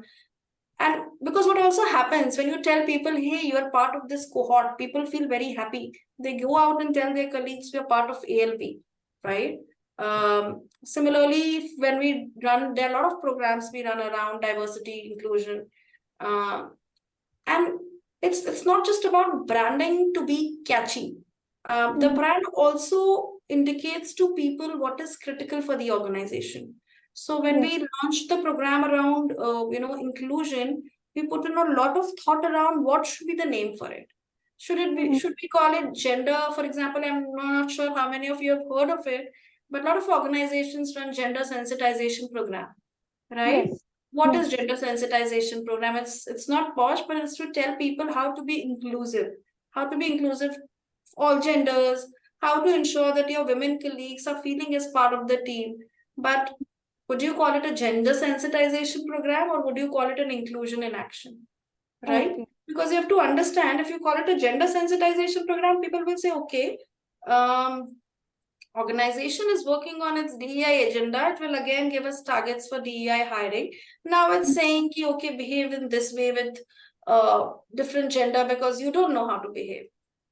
And because what also happens when you tell people, hey, you are part of this cohort, people feel very happy. They go out and tell their colleagues we are part of ALP, right? Similarly, when we run, there are a lot of programs we run around diversity, inclusion, uh, and it's not just about branding to be catchy. The brand also indicates to people what is critical for the organization. So when Yes. we launched the program around inclusion, we put in a lot of thought around what should be the name for it. Should we call it gender? For example, I'm not sure how many of you have heard of it, but a lot of organizations run gender sensitization program, right? Yes. What is Yes. gender sensitization program? It's not posh, but it's to tell people how to be inclusive, how to be inclusive, all genders, how to ensure that your women colleagues are feeling as part of the team. But would you call it a gender sensitization program, or would you call it an inclusion in action? Right? Okay. Because you have to understand, if you call it a gender sensitization program, people will say, okay, um, organization is working on its DEI agenda. It will again give us targets for DEI hiring. Now it's saying, okay, behave in this way with different gender because you don't know how to behave.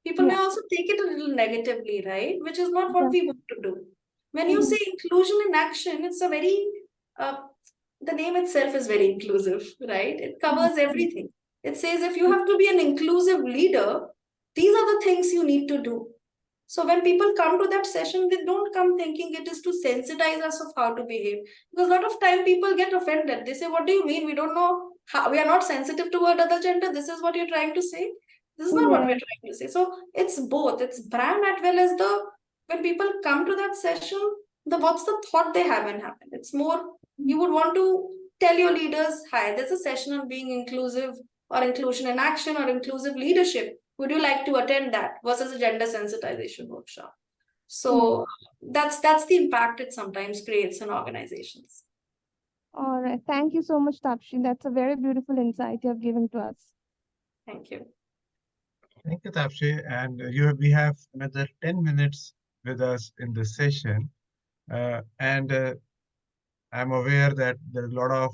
People may Yeah. also take it a little negatively, right? Which is not what Yeah. we want to do. When you Mhm. say inclusion in action, it's a very, uh, the name itself is very inclusive, right? It covers everything. It says if you have to be an inclusive leader, these are the things you need to do. So when people come to that session, they don't come thinking it is to sensitize us of how to behave. Because a lot of time people get offended. They say, what do you mean? We don't know how, we are not sensitive toward other gender. This is what you're trying to say. This is not what we're Yes. trying to say. So it's both. It's brand as well as the, when people come to that session, the what's the thought they have in happen. It's more, you would want to tell your leaders, hi, there's a session on being inclusive or inclusion in action or inclusive leadership. Would you like to attend that versus a gender sensitization workshop? Yes. So that's the impact it sometimes creates in organizations. All right. Thank you so much, Tapshi. That's a very beautiful insight you have given to us. Thank you. Thank you, Tapshi. And we have another 10 minutes with us in this session. And I'm aware that there are a lot of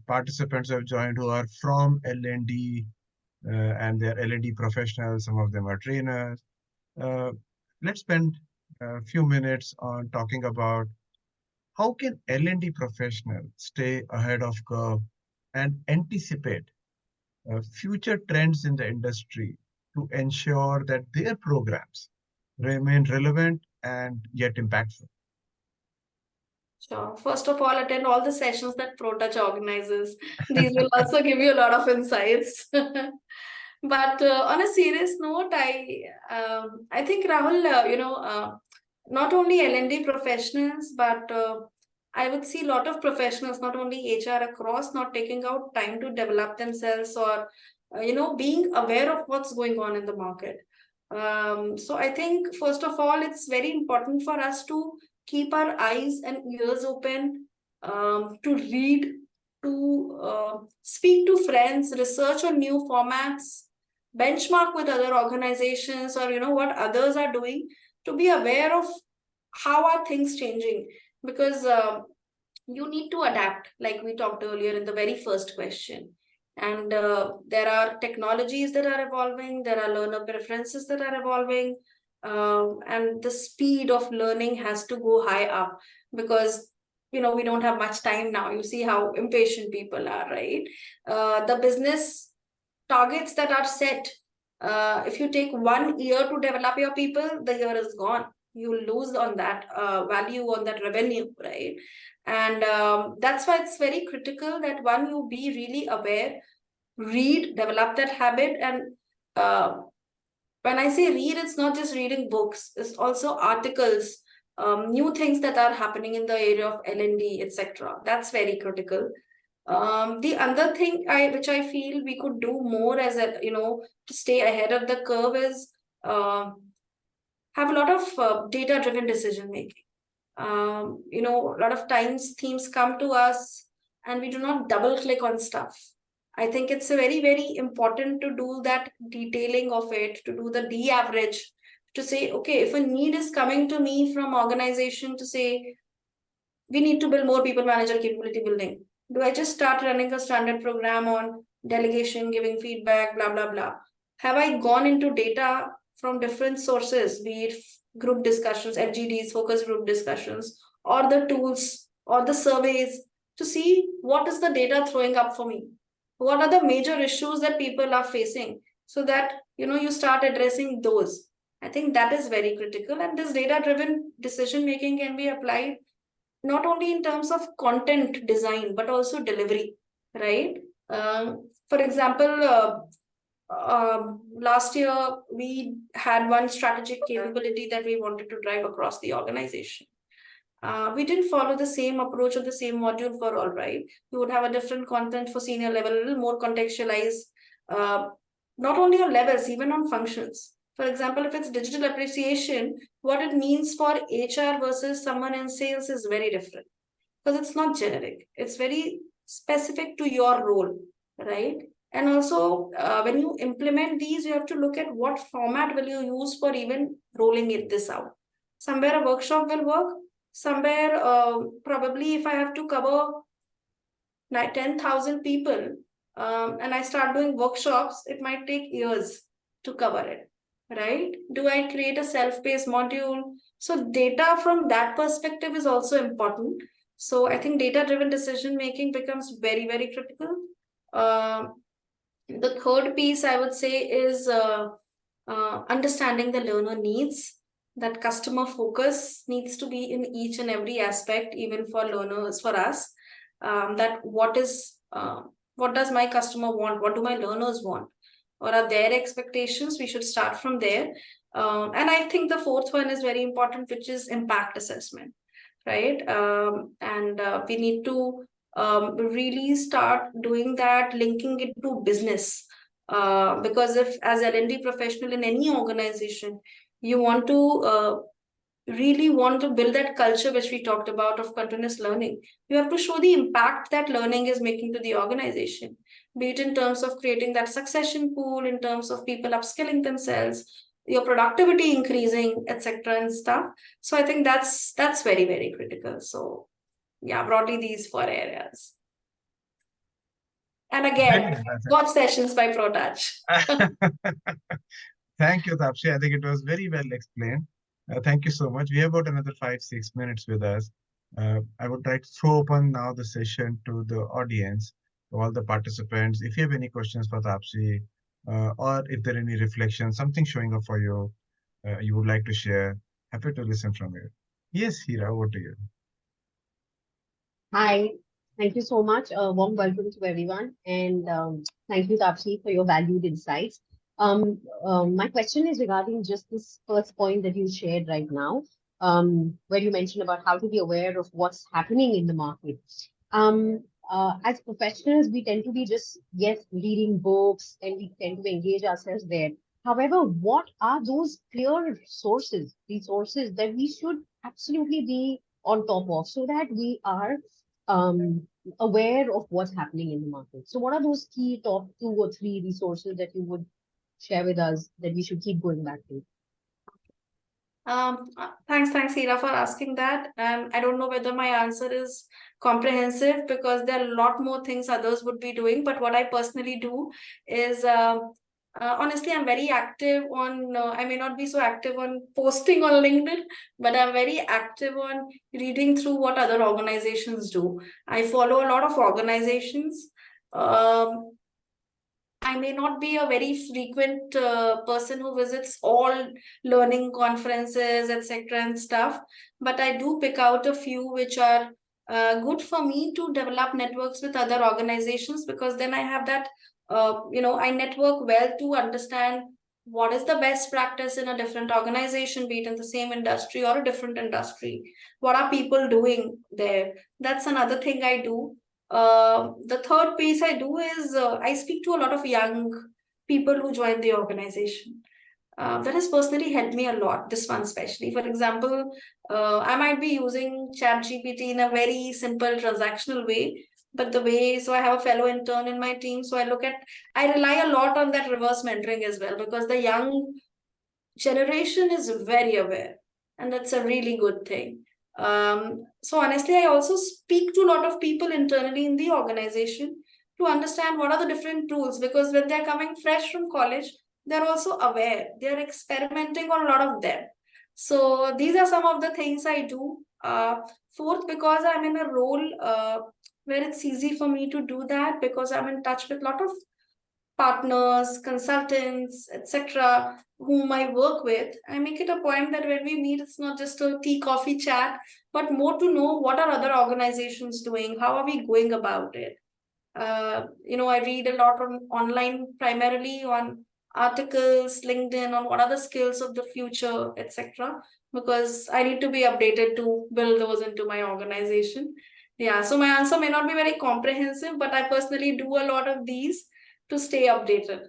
participants who have joined who are from L&D, and they're L&D professionals. Some of them are trainers. Uh, let's spend a few minutes on talking about how can L&D professionals stay ahead of curve and anticipate future trends in the industry to ensure that their programs remain relevant and yet impactful. Sure. First of all, attend all the sessions that ProTouch organizes. These will also give you a lot of insights. But on a serious note, I think Rahul, not only L&D professionals, but I would see a lot of professionals, not only HR across, not taking out time to develop themselves or being aware of what's going on in the market. So I think first of all, it's very important for us to keep our eyes and ears open, to read, to speak to friends, research on new formats, benchmark with other organizations, or what others are doing, to be aware of how are things changing. Because you need to adapt, like we talked earlier in the very first question. And there are technologies that are evolving, there are learner preferences that are evolving, and the speed of learning has to go high up, because we don't have much time now. You see how impatient people are, right? The business targets that are set, if you take 1 year to develop your people, the year is gone. You lose on that value, on that revenue, right? And that's why it's very critical that one, you be really aware, read, develop that habit, and uh, when I say read, it's not just reading books, it's also articles, new things that are happening in the area of L&D, etc. That's very critical. The other thing which I feel we could do more as a, to stay ahead of the curve is have a lot of data-driven decision making. A lot of times themes come to us and we do not double click on stuff. I think it's a very, very important to do that detailing of it, to do the de-average, to say, okay, if a need is coming to me from organization to say, we need to build more people manager capability building. Do I just start running a standard program on delegation, giving feedback, blah, blah, blah? Have I gone into data from different sources, be it group discussions, FGDs, focus group discussions, or the tools or the surveys to see what is the data throwing up for me? What are the major issues that people are facing so that you start addressing those? I think that is very critical, and this data driven decision making can be applied not only in terms of content design but also delivery, right? For example, last year we had one strategic capability that we wanted to drive across the organization. We didn't follow the same approach or the same module for all, right? We would have a different content for senior level, a little more contextualized, uh, not only on levels, even on functions. For example, if it's digital appreciation, what it means for HR versus someone in sales is very different because it's not generic. It's very specific to your role, right? And also, when you implement these, you have to look at what format will you use for even rolling this out. Somewhere a workshop will work. Somewhere, probably if I have to cover 10,000 people, and I start doing workshops, it might take years to cover it, right? Do I create a self-paced module? So data from that perspective is also important. So I think data-driven decision making becomes very, very critical. Uh, the third piece I would say is understanding the learner needs. That customer focus needs to be in each and every aspect, even for learners, for us. That what does my customer want? What do my learners want? Or are their expectations? We should start from there. And I think the fourth one is very important, which is impact assessment, right? And we need to really start doing that, linking it to business. Because if as L&D professional in any organization, you want to really want to build that culture which we talked about of continuous learning, you have to show the impact that learning is making to the organization, be it in terms of creating that succession pool, in terms of people upskilling themselves, your productivity increasing, etc. and stuff. So I think that's very, very critical. So yeah, broadly these four areas. And again, watch sessions by ProTouch. Thank you, Tapshi. I think it was very well explained. Thank you so much. We have about another 5-6 minutes with us. I would like to throw open now the session to the audience, to all the participants. If you have any questions for Tapshi, or if there are any reflections, something showing up for you, you would like to share, happy to listen from you. Yes, Hira, over to you. Hi, thank you so much. Warm welcome to everyone, and thank you, Tapshi, for your valued insights. My question is regarding just this first point that you shared right now, where you mentioned about how to be aware of what's happening in the market. As professionals, we tend to be just, yes, reading books, and we tend to engage ourselves there. However, what are those clear sources, resources that we should absolutely be on top of so that we are aware of what's happening in the market? So what are those key top 2 or 3 resources that you would share with us that we should keep going back to? Thanks, Hira, for asking that. I don't know whether my answer is comprehensive because there are a lot more things others would be doing. But what I personally do is, honestly, I'm very active on, I may not be so active on posting on LinkedIn, but I'm very active on reading through what other organizations do. I follow a lot of organizations. I may not be a very frequent person who visits all learning conferences, etc. and stuff, but I do pick out a few which are good for me to develop networks with other organizations, because then I have that, I network well to understand what is the best practice in a different organization, be it in the same industry or a different industry. What are people doing there? That's another thing I do. The third piece I do is I speak to a lot of young people who join the organization. That has personally helped me a lot. This one, especially. For example, I might be using ChatGPT in a very simple transactional way, but the way, so I have a fellow intern in my team, so I rely a lot on that reverse mentoring as well, because the young generation is very aware, and that's a really good thing. So honestly, I also speak to a lot of people internally in the organization to understand what are the different tools, because when they're coming fresh from college, they're also aware, they're experimenting on a lot of them. So these are some of the things I do. Fourth, because I'm in a role where it's easy for me to do that, because I'm in touch with a lot of partners, consultants, etc., whom I work with, I make it a point that when we meet, it's not just a tea coffee chat, but more to know what are other organizations doing, how are we going about it. I read a lot online, primarily on articles, LinkedIn, on what are the skills of the future, etc., because I need to be updated to build those into my organization. Yeah, so my answer may not be very comprehensive, but I personally do a lot of these to stay updated.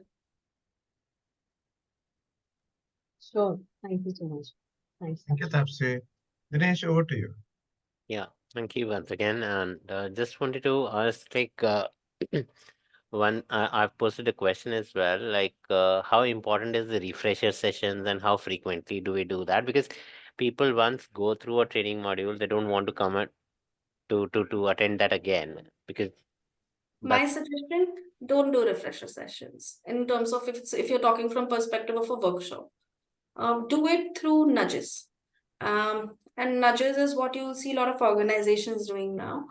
Sure. Thank you so much. Thanks. Thank you, Tapsi. Dinesh, over to you. Yeah, thank you once again. And just wanted to ask, like, I've posted a question as well, like, how important is the refresher sessions and how frequently do we do that? Because people once go through a training module, they don't want to come to attend that again, because My that's suggestion: don't do refresher sessions. In terms of if you're talking from perspective of a workshop, do it through nudges. And nudges is what you will see a lot of organizations doing now.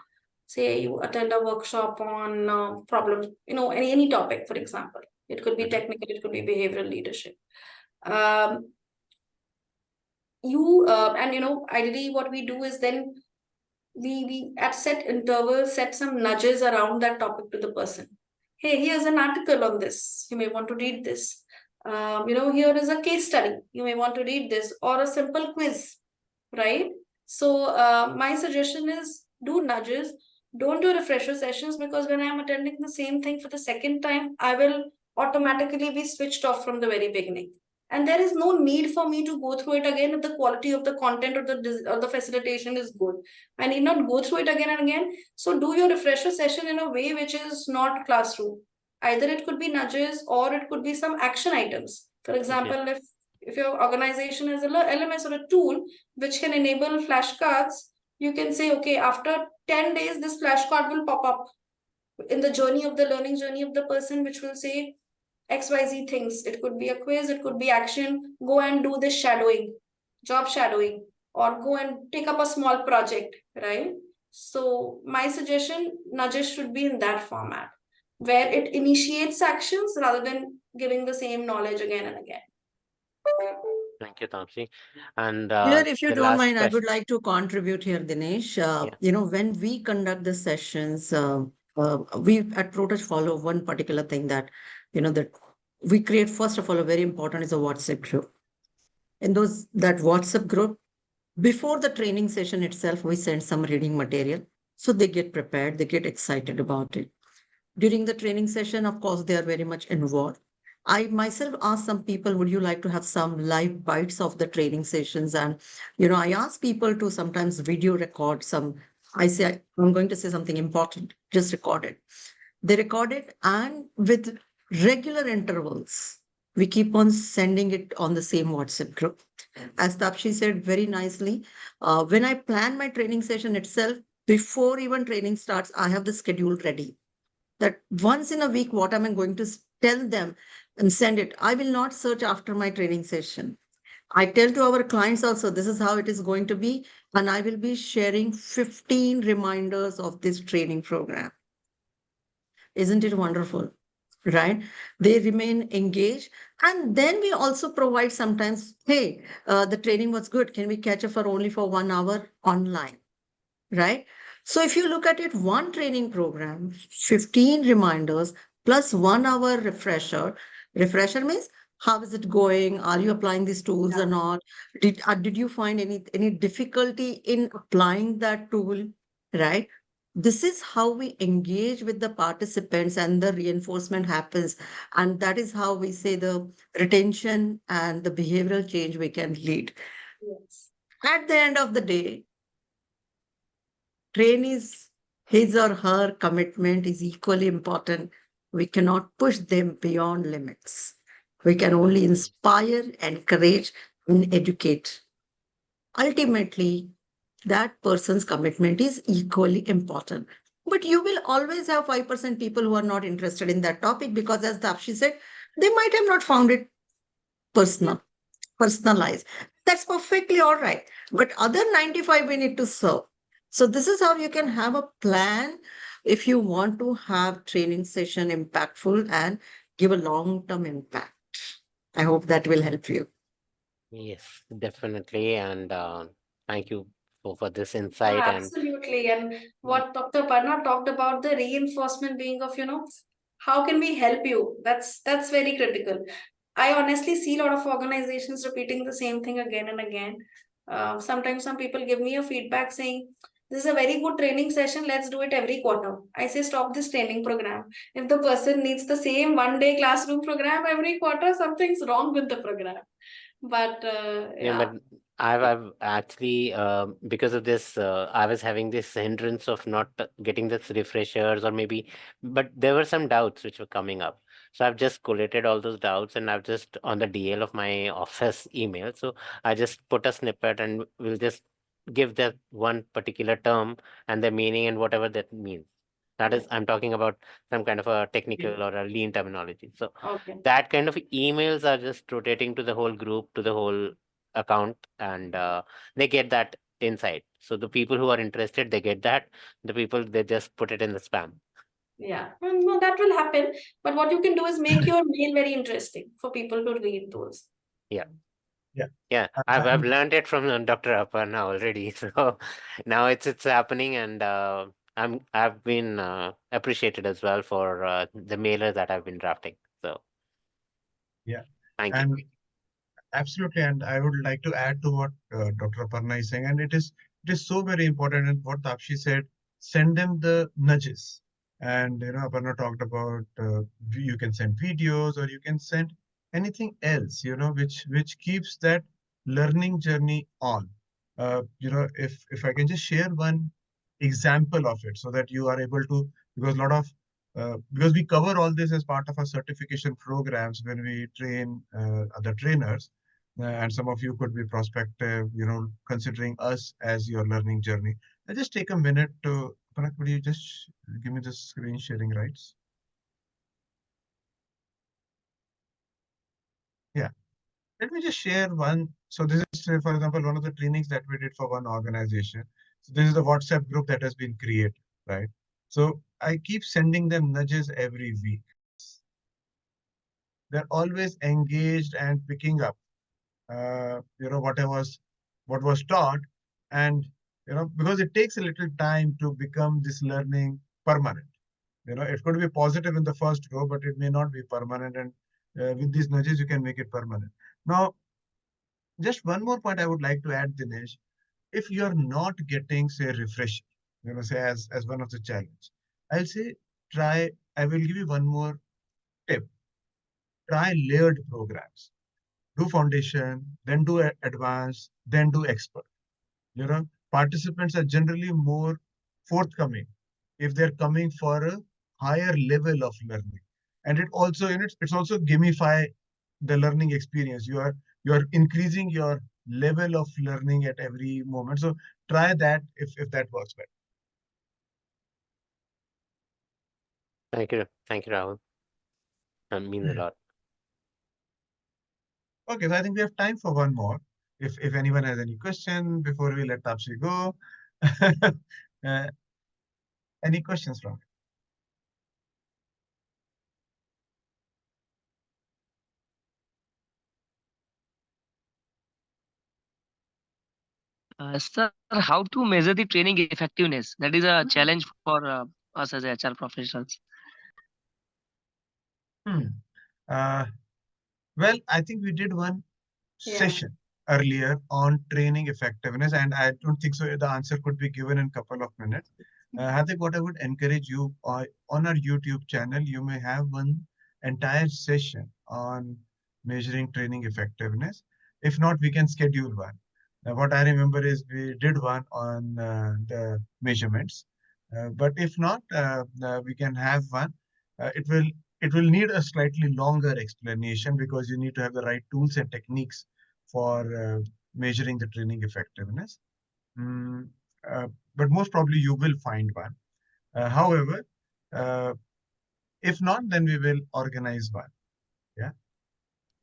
Say you attend a workshop on problems, any topic, for example. It could be Mhm. technical, it could be behavioral leadership. Um, you and ideally what we do is then we at set intervals set some nudges around that topic to the person. Hey, here's an article on this, you may want to read this. Here is a case study, you may want to read this, or a simple quiz, right? So my suggestion is do nudges, don't do refresher sessions, because when I'm attending the same thing for the second time, I will automatically be switched off from the very beginning. And there is no need for me to go through it again if the quality of the content or the facilitation is good. I need not go through it again and again. So do your refresher session in a way which is not classroom. Either it could be nudges or it could be some action items. For Okay. example, if your organization has a LMS or a tool which can enable flashcards, you can say, okay, after 10 days, this flashcard will pop up in the journey of the learning journey of the person, which will say XYZ things. It could be a quiz, it could be action. Go and do this shadowing, job shadowing, or go and take up a small project, right? So, my suggestion nudges should be in that format where it initiates actions rather than giving the same knowledge again and again. Thank you, Tamsi. And Here, if you the don't last mind, I question. would like to contribute here, Dinesh. Yeah. When we conduct the sessions, we at ProTouch follow one particular thing that we create. First of all, a very important is a WhatsApp group. In that WhatsApp group, before the training session itself, we send some reading material, so they get prepared, they get excited about it. During the training session, of course, they are very much involved. I myself asked some people, would you like to have some live bites of the training sessions? And, I ask people to sometimes video record some. I say, I'm going to say something important, just record it. They record it, and with regular intervals, we keep on sending it on the same WhatsApp group. As Tapshi said very nicely, when I plan my training session itself, before even training starts, I have the schedule ready that once in a week, what am I going to tell them and send it? I will not search after my training session. I tell to our clients also, this is how it is going to be. And I will be sharing 15 reminders of this training program. Isn't it wonderful? Right? They remain engaged. And then we also provide sometimes, hey, the training was good. Can we catch up for only for 1 hour online? Right? So if you look at it, one training program, 15 reminders plus 1 hour refresher. Refresher means How is it going? Are you applying these tools or Yeah. not? Did you find any difficulty in applying that tool? Right? This is how we engage with the participants and the reinforcement happens. And that is how we say the retention and the behavioral change we can lead. Yes. At the end of the day, trainees, his or her commitment is equally important. We cannot push them beyond limits. We can only inspire, encourage, and educate. Ultimately, that person's commitment is equally important. But you will always have 5% people who are not interested in that topic because, as Tapshi said, they might have not found it Yeah. personal, personalized. That's perfectly all right. But other 95 we need to serve. So this is how you can have a plan if you want to have training session impactful and give a long-term impact. I hope that will help you. Yes, definitely. And thank you for this Yeah, insight. And absolutely. And what Dr. Parna talked about, the reinforcement being of, how can we help you? That's very critical. I honestly see a lot of organizations repeating the same thing again and again. Sometimes some people give me a feedback saying, "This is a very good training session. Let's do it every quarter." I say, "Stop this training program. If the person needs the same 1 day classroom program every quarter, something's wrong with the program." But yeah, but yeah, I've actually because of this I was having this hindrance of not getting this refreshers or maybe, but there were some doubts which were coming up. So I've just collated all those doubts and I've just on the DL of my office email. So I just put a snippet and we'll just give that one particular term and the meaning and whatever that means. That yeah. is, I'm talking about some kind of a technical or a lean terminology. So Okay. that kind of emails are just rotating to the whole group, to the whole account, and they get that insight. So the people who are interested, they get that. The people, they just put it in the spam. Yeah, no, that will happen. But what you can do is make your mail very interesting for people to read those. Yeah. Yeah. Yeah, I've And learned it from Dr. Aparna already. So now it's happening, and I've been appreciated as well for the mailer that I've been drafting. So yeah, thank you. and absolutely, and I would like to add to what Dr. Aparna is saying, and it is so very important. And what Tapshi said, send them the nudges. And Aparna talked about you can send videos or you can send anything else, which keeps that learning journey on. If I can just share one example of it, so that you are able to, because a lot of because we cover all this as part of our certification programs when we train other trainers, and some of you could be prospective, considering us as your learning journey. I just take a minute to, Panak, would you just give me the screen sharing rights? Yeah. Let me just share one. So this is, for example, one of the trainings that we did for one organization. So this is the WhatsApp group that has been created, right? So I keep sending them nudges every week. They're always engaged and picking up what was taught, and because it takes a little time to become this learning permanent. It could be positive in the first go, but it may not be permanent, and with these nudges you can make it permanent. Now, just one more point I would like to add, Dinesh. If you're not getting, say, refresh, say, as one of the challenge, I'll say, try I will give you one more tip. Try layered programs. Do foundation, then do advanced, then do expert. Participants are generally more forthcoming if they're coming for a higher level of learning. And it also, it's also gamify the learning experience. You are increasing your level of learning at every moment. So try that if that works better. Thank you, Rahul. That means a lot. Okay, so I think we have time for one more. If anyone has any question before we let Tapsi go. uh, any questions from? Sir, how to measure the training effectiveness? That is a challenge for us as HR professionals. Hmm. Uh, Well, I think we did one Yeah. session earlier on training effectiveness, and I don't think so. The answer could be given in a couple of minutes. Hardik, what I would encourage you on our YouTube channel, you may have one entire session on measuring training effectiveness. If not, we can schedule one. What I remember is we did one on the measurements, but if not, we can have one. It will need a slightly longer explanation because you need to have the right tools and techniques for measuring the training effectiveness. Mm, uh, but most probably you will find one. However, uh, if not, then we will organize one. Yeah.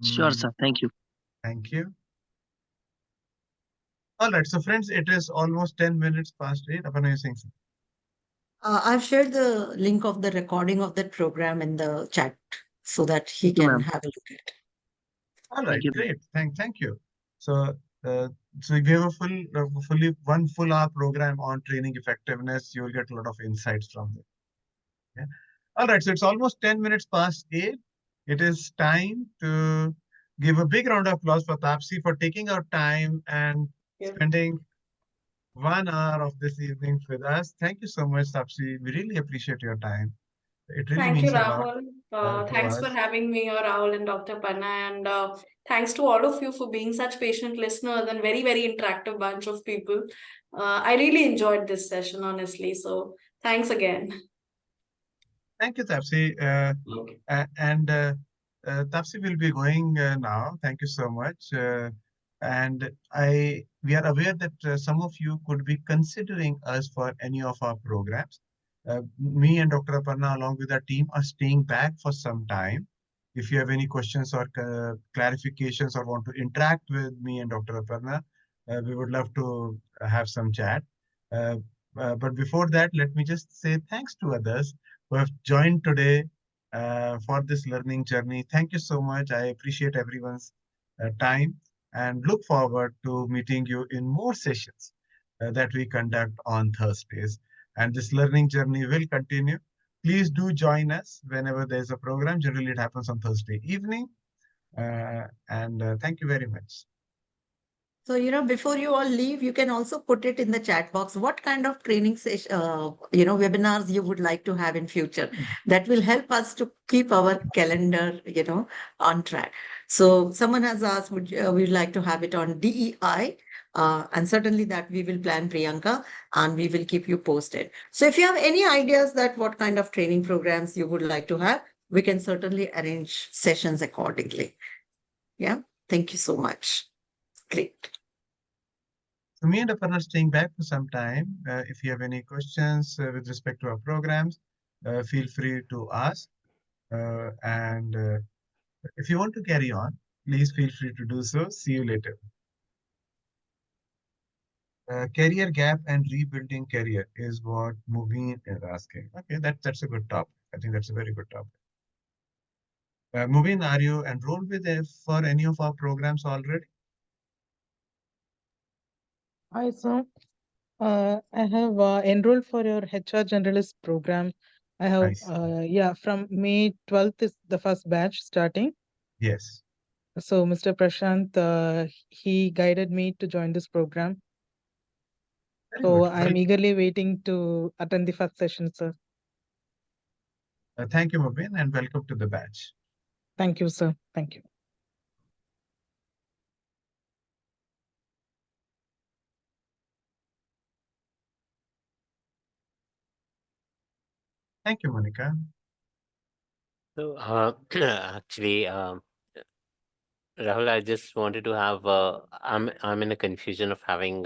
Sure, sir. Mm, Thank you. thank you. All right. So, friends, it is almost 10 minutes past 8. Aparna, you're saying something? I've shared the link of the recording of that program in the chat so that he Thank you, can ma'am. have a look at. All right. Thank you. Great. Thank you. So, uh, so we have a fully 1 full hour program on training effectiveness. You will get a lot of insights from it. Yeah. All right, so it's almost 10 minutes past 8. It is time to give a big round of applause for Tapsi for taking out time and Yeah. spending 1 hour of this evening with us. Thank you so much, Tapsi. We really appreciate your time. It really Thank you, means a lot Rahul. to Thanks for us. having me here, Rahul and Dr. Panna. And thanks to all of you for being such patient listeners and very, very interactive bunch of people. I really enjoyed this session, honestly. So thanks again. Thank you, Tapsi. Okay. And Tapsi will be going now. Thank you so much. And we are aware that some of you could be considering us for any of our programs. Me and Dr. Aparna, along with our team, are staying back for some time. If you have any questions or clarifications or want to interact with me and Dr. Aparna, we would love to have some chat. Uh, but before that, let me just say thanks to others who have joined today for this learning journey. Thank you so much. I appreciate everyone's time and look forward to meeting you in more sessions that we conduct on Thursdays. And this learning journey will continue. Please do join us whenever there's a program. Generally, it happens on Thursday evening. And thank you very much. So, before you all leave, you can also put it in the chat box what kind of training session, webinars you would like to have in future. That will help us to keep our calendar, on track. So, someone has asked, we'd like to have it on DEI. And certainly that we will plan, Priyanka, and we will keep you posted. So, if you have any ideas that what kind of training programs you would like to have, we can certainly arrange sessions accordingly. Yeah. Thank you so much. Great. So me and Aparna are staying back for some time. If you have any questions with respect to our programs, feel free to ask. And if you want to carry on, please feel free to do so. See you later. Career gap and rebuilding career is what Mubin is asking. Okay, that's a good topic. I think that's a very good topic. Mubin, are you enrolled with for any of our programs already? Hi, sir. I have enrolled for your HR generalist program. I I have, see. from May 12th is the first batch starting. Yes. So, Mr. Prashant, he guided me to join this program. Very So, good. I'm eagerly waiting to attend the first session, sir. Thank you, Mubin, and welcome to the batch. Thank you, sir. Thank you. Thank you, Monica. So, actually, Rahul, I just wanted to have. I'm in a confusion of having